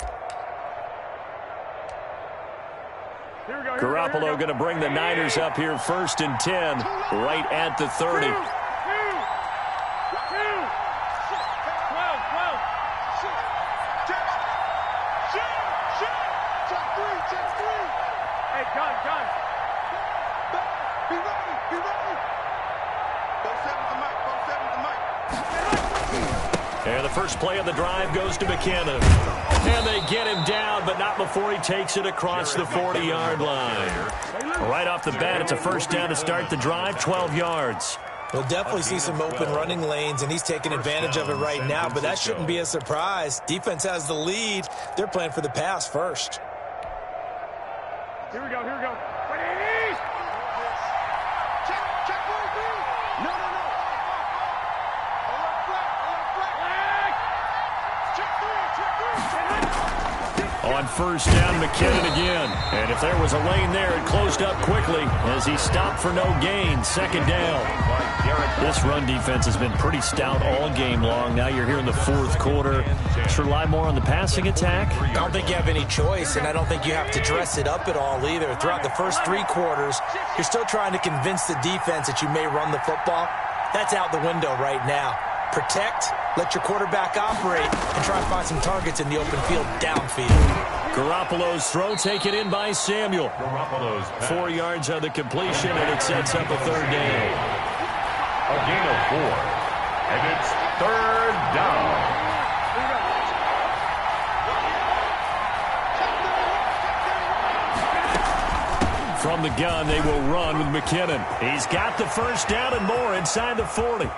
Garoppolo going to bring the Niners up here 1st and 10, right at the 30. And the first play of the drive goes to McKinnon. And they get him down, but not before he takes it across the 40-yard line. Right off the bat, it's a first down to start the drive, 12 yards. We'll definitely see some open running lanes, and he's taking advantage of it right now, but that shouldn't be a surprise. Defense has the lead. They're playing for the pass first. Here we go. On first down, McKinnon again. And if there was a lane there, it closed up quickly as he stopped for no gain. Second down. This run defense has been pretty stout all game long. Now you're here in the fourth quarter. Should rely more on the passing attack? I don't think you have any choice, and I don't think you have to dress it up at all either. Throughout the first 3 quarters, you're still trying to convince the defense that you may run the football. That's out the window right now. Protect, let your quarterback operate, and try to find some targets in the open field downfield. Garoppolo's throw taken in by Samuel. 4 yards on the completion, and it sets up a third down. A gain of 4, and it's third down. From the gun, they will run with McKinnon. He's got the first down and more inside the 40.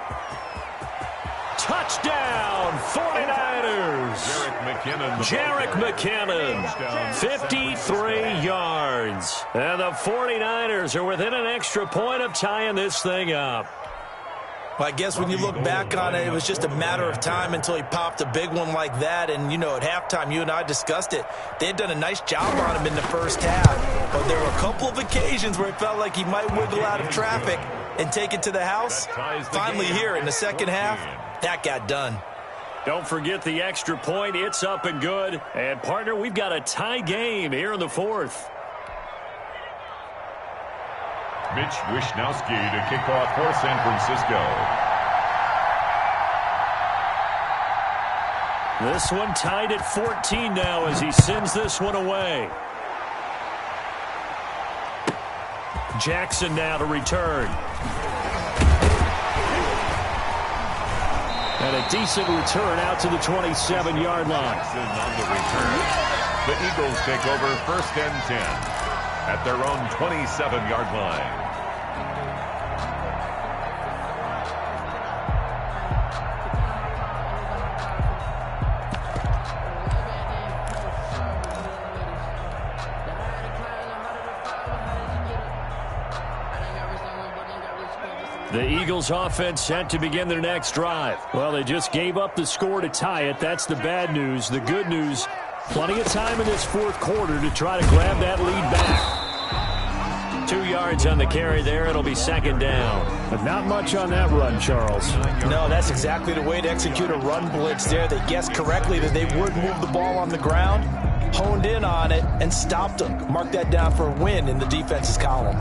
Touchdown, 49ers. Jerick McKinnon, 53 yards. And the 49ers are within an extra point of tying this thing up. Well, I guess when you look back on it, it was just a matter of time until he popped a big one like that. And, you know, at halftime, you and I discussed it. They had done a nice job on him in the first half. But there were a couple of occasions where it felt like he might wiggle out of traffic and take it to the house. Finally here in the second half, that got done. Don't forget the extra point. It's up and good. And, partner, we've got a tie game here in the fourth. Mitch Wishnowski to kick off for San Francisco. This one tied at 14 now as he sends this one away. Jackson now to return. And a decent return out to the 27-yard line. On the return, the Eagles take over 1st and 10 at their own 27-yard line. The Eagles offense set to begin their next drive. Well, they just gave up the score to tie it. That's the bad news. The good news, plenty of time in this fourth quarter to try to grab that lead back. 2 yards on the carry there. It'll be second down. But not much on that run, Charles. No, that's exactly the way to execute a run blitz there. They guessed correctly that they would move the ball on the ground, honed in on it, and stopped them. Mark that down for a win in the defense's column.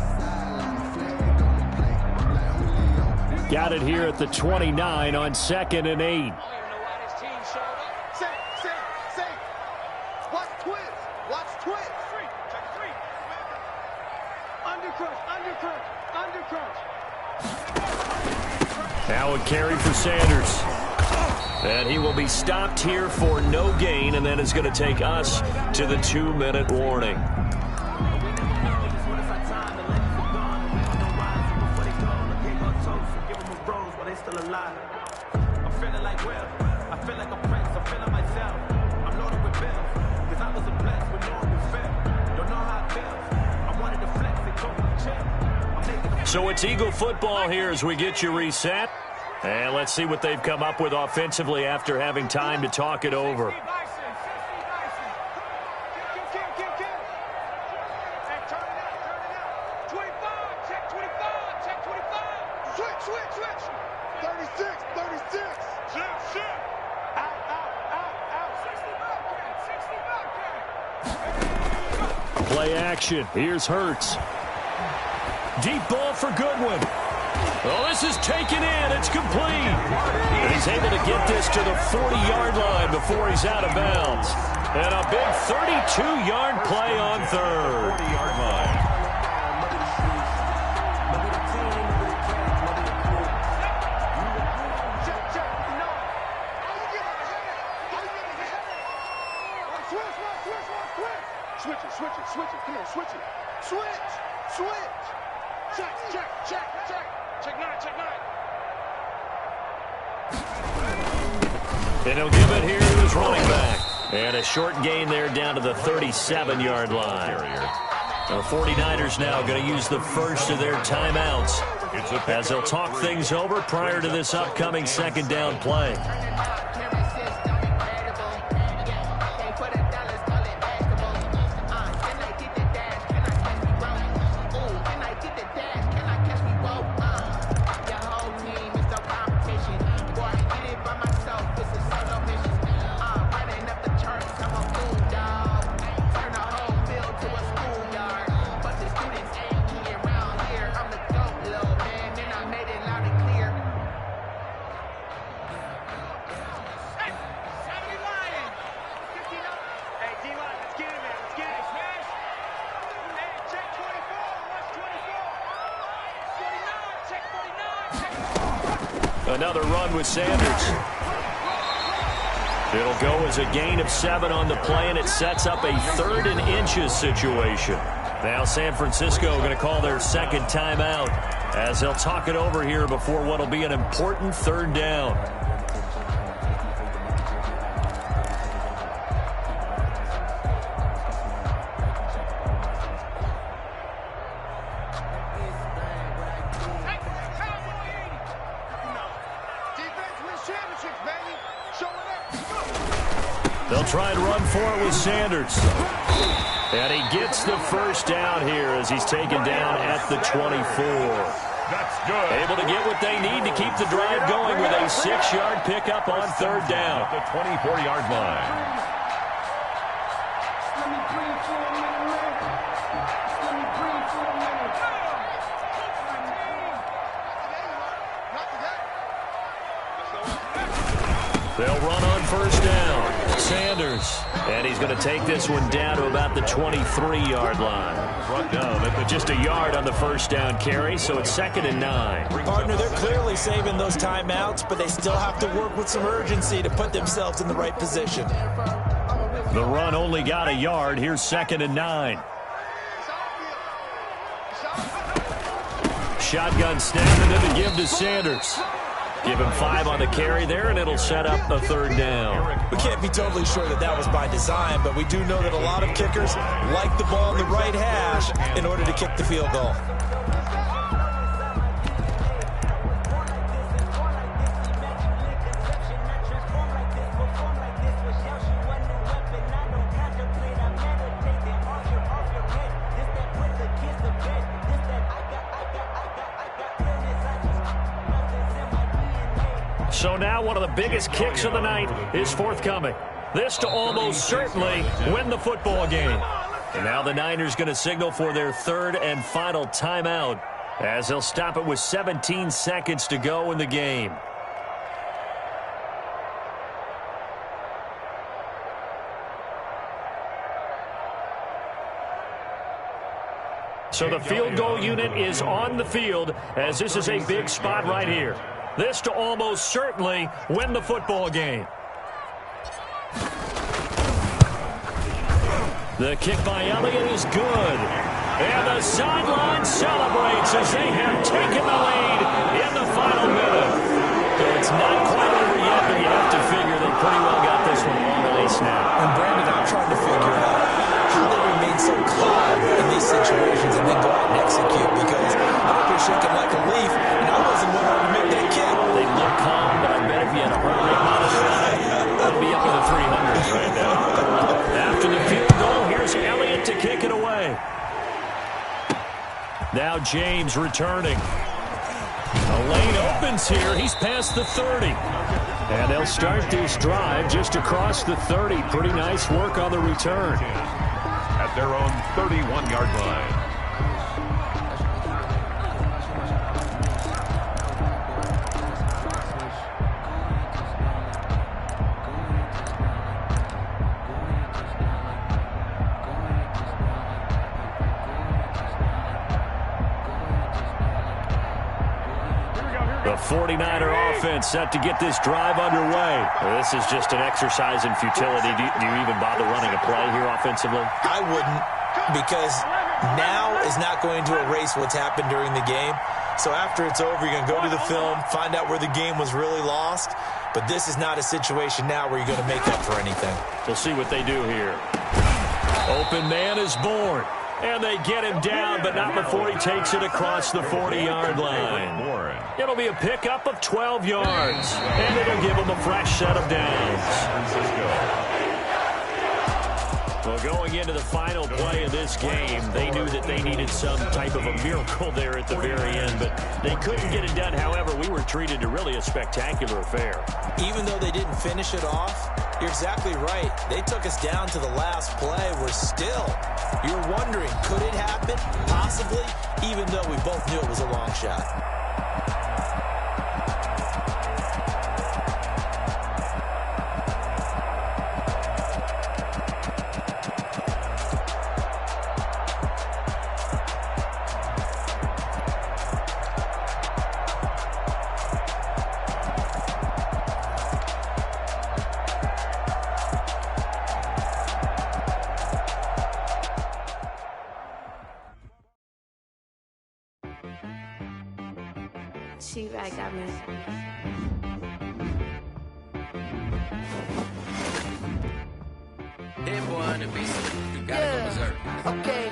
Got it here at the 29 on 2nd and 8. Watch twist. Undercrunch. Now a carry for Sanders. And he will be stopped here for no gain, and then it's going to take us to the 2-minute warning. So it's Eagle football here as we get you reset. And let's see what they've come up with offensively after having time to talk it over. switch. 36. Shift. Out. 60 Play action. Here's Hurts. Deep ball for Goodwin. Oh, this is taken in. It's complete. And he's able to get this to the 40-yard line before he's out of bounds. And a big 32-yard play on third. 40-yard line. Switch it. Come on, switch it. Switch. Check nine. And he'll give it here to his running back. And a short gain there down to the 37-yard line. The 49ers now going to use the first of their timeouts as they'll talk things over prior to this upcoming second down play. Another run with Sanders. It'll go as a gain of 7 on the play, and it sets up a 3rd and inches situation. Now San Francisco going to call their second timeout as they'll talk it over here before what will be an important 3rd down. They'll try and run for it with Sanders. And he gets the first down here as he's taken down at the 24. That's good. Able to get what they need to keep the drive going with a 6-yard pickup on 3rd down. At the 24-yard line. They'll run on first down. Sanders. And he's going to take this one down to about the 23-yard line. Brought down at just a yard on the first down carry, so it's 2nd and 9. Partner, they're clearly saving those timeouts, but they still have to work with some urgency to put themselves in the right position. The run only got a yard. Here's 2nd and 9. Shotgun snap and then to give to Sanders. Give him 5 on the carry there, and it'll set up a 3rd down. We can't be totally sure that that was by design, but we do know that a lot of kickers like the ball in the right hash in order to kick the field goal. So now one of the biggest kicks of the night is forthcoming. This to almost certainly win the football game. And now the Niners going to signal for their 3rd and final timeout as they'll stop it with 17 seconds to go in the game. So the field goal unit is on the field as this is a big spot right here. This to almost certainly win the football game. The kick by Elliott is good. And the sideline celebrates as they have taken the lead in the final minute. So it's not quite over yet, but you have to figure they pretty well got this one on the ice now. And Brandon, I'm trying to figure out how they remain so calm in these situations and then go out and execute, because I'm up here shaking like a leaf, and I wasn't willing to make that kick. They look calm, but I bet if you had a heart rate monitor on it, I'd be up in the 300s right now. After the field goal, here's Elliott to kick it away. Now James returning. The lane opens here. He's past the 30. And they'll start this drive just across the 30. Pretty nice work on the return. At their own 31-yard line. The 49er offense set to get this drive underway. This is just an exercise in futility. Do you even bother running a play here offensively? I wouldn't, because now is not going to erase what's happened during the game. So after it's over, you're going to go to the film, find out where the game was really lost. But this is not a situation now where you're going to make up for anything. We'll see what they do here. Open man is born. And they get him down, but not before he takes it across the 40-yard line. It'll be a pickup of 12 yards, and it'll give him a fresh set of downs. Well, going into the final play of this game, they knew that they needed some type of a miracle there at the very end, but they couldn't get it done. However, we were treated to really a spectacular affair. Even though they didn't finish it off, you're exactly right. They took us down to the last play. We're still, you're wondering, could it happen? Possibly, even though we both knew it was a long shot. She right got me. Hit boy on the beat, you gotta go berserk. Okay.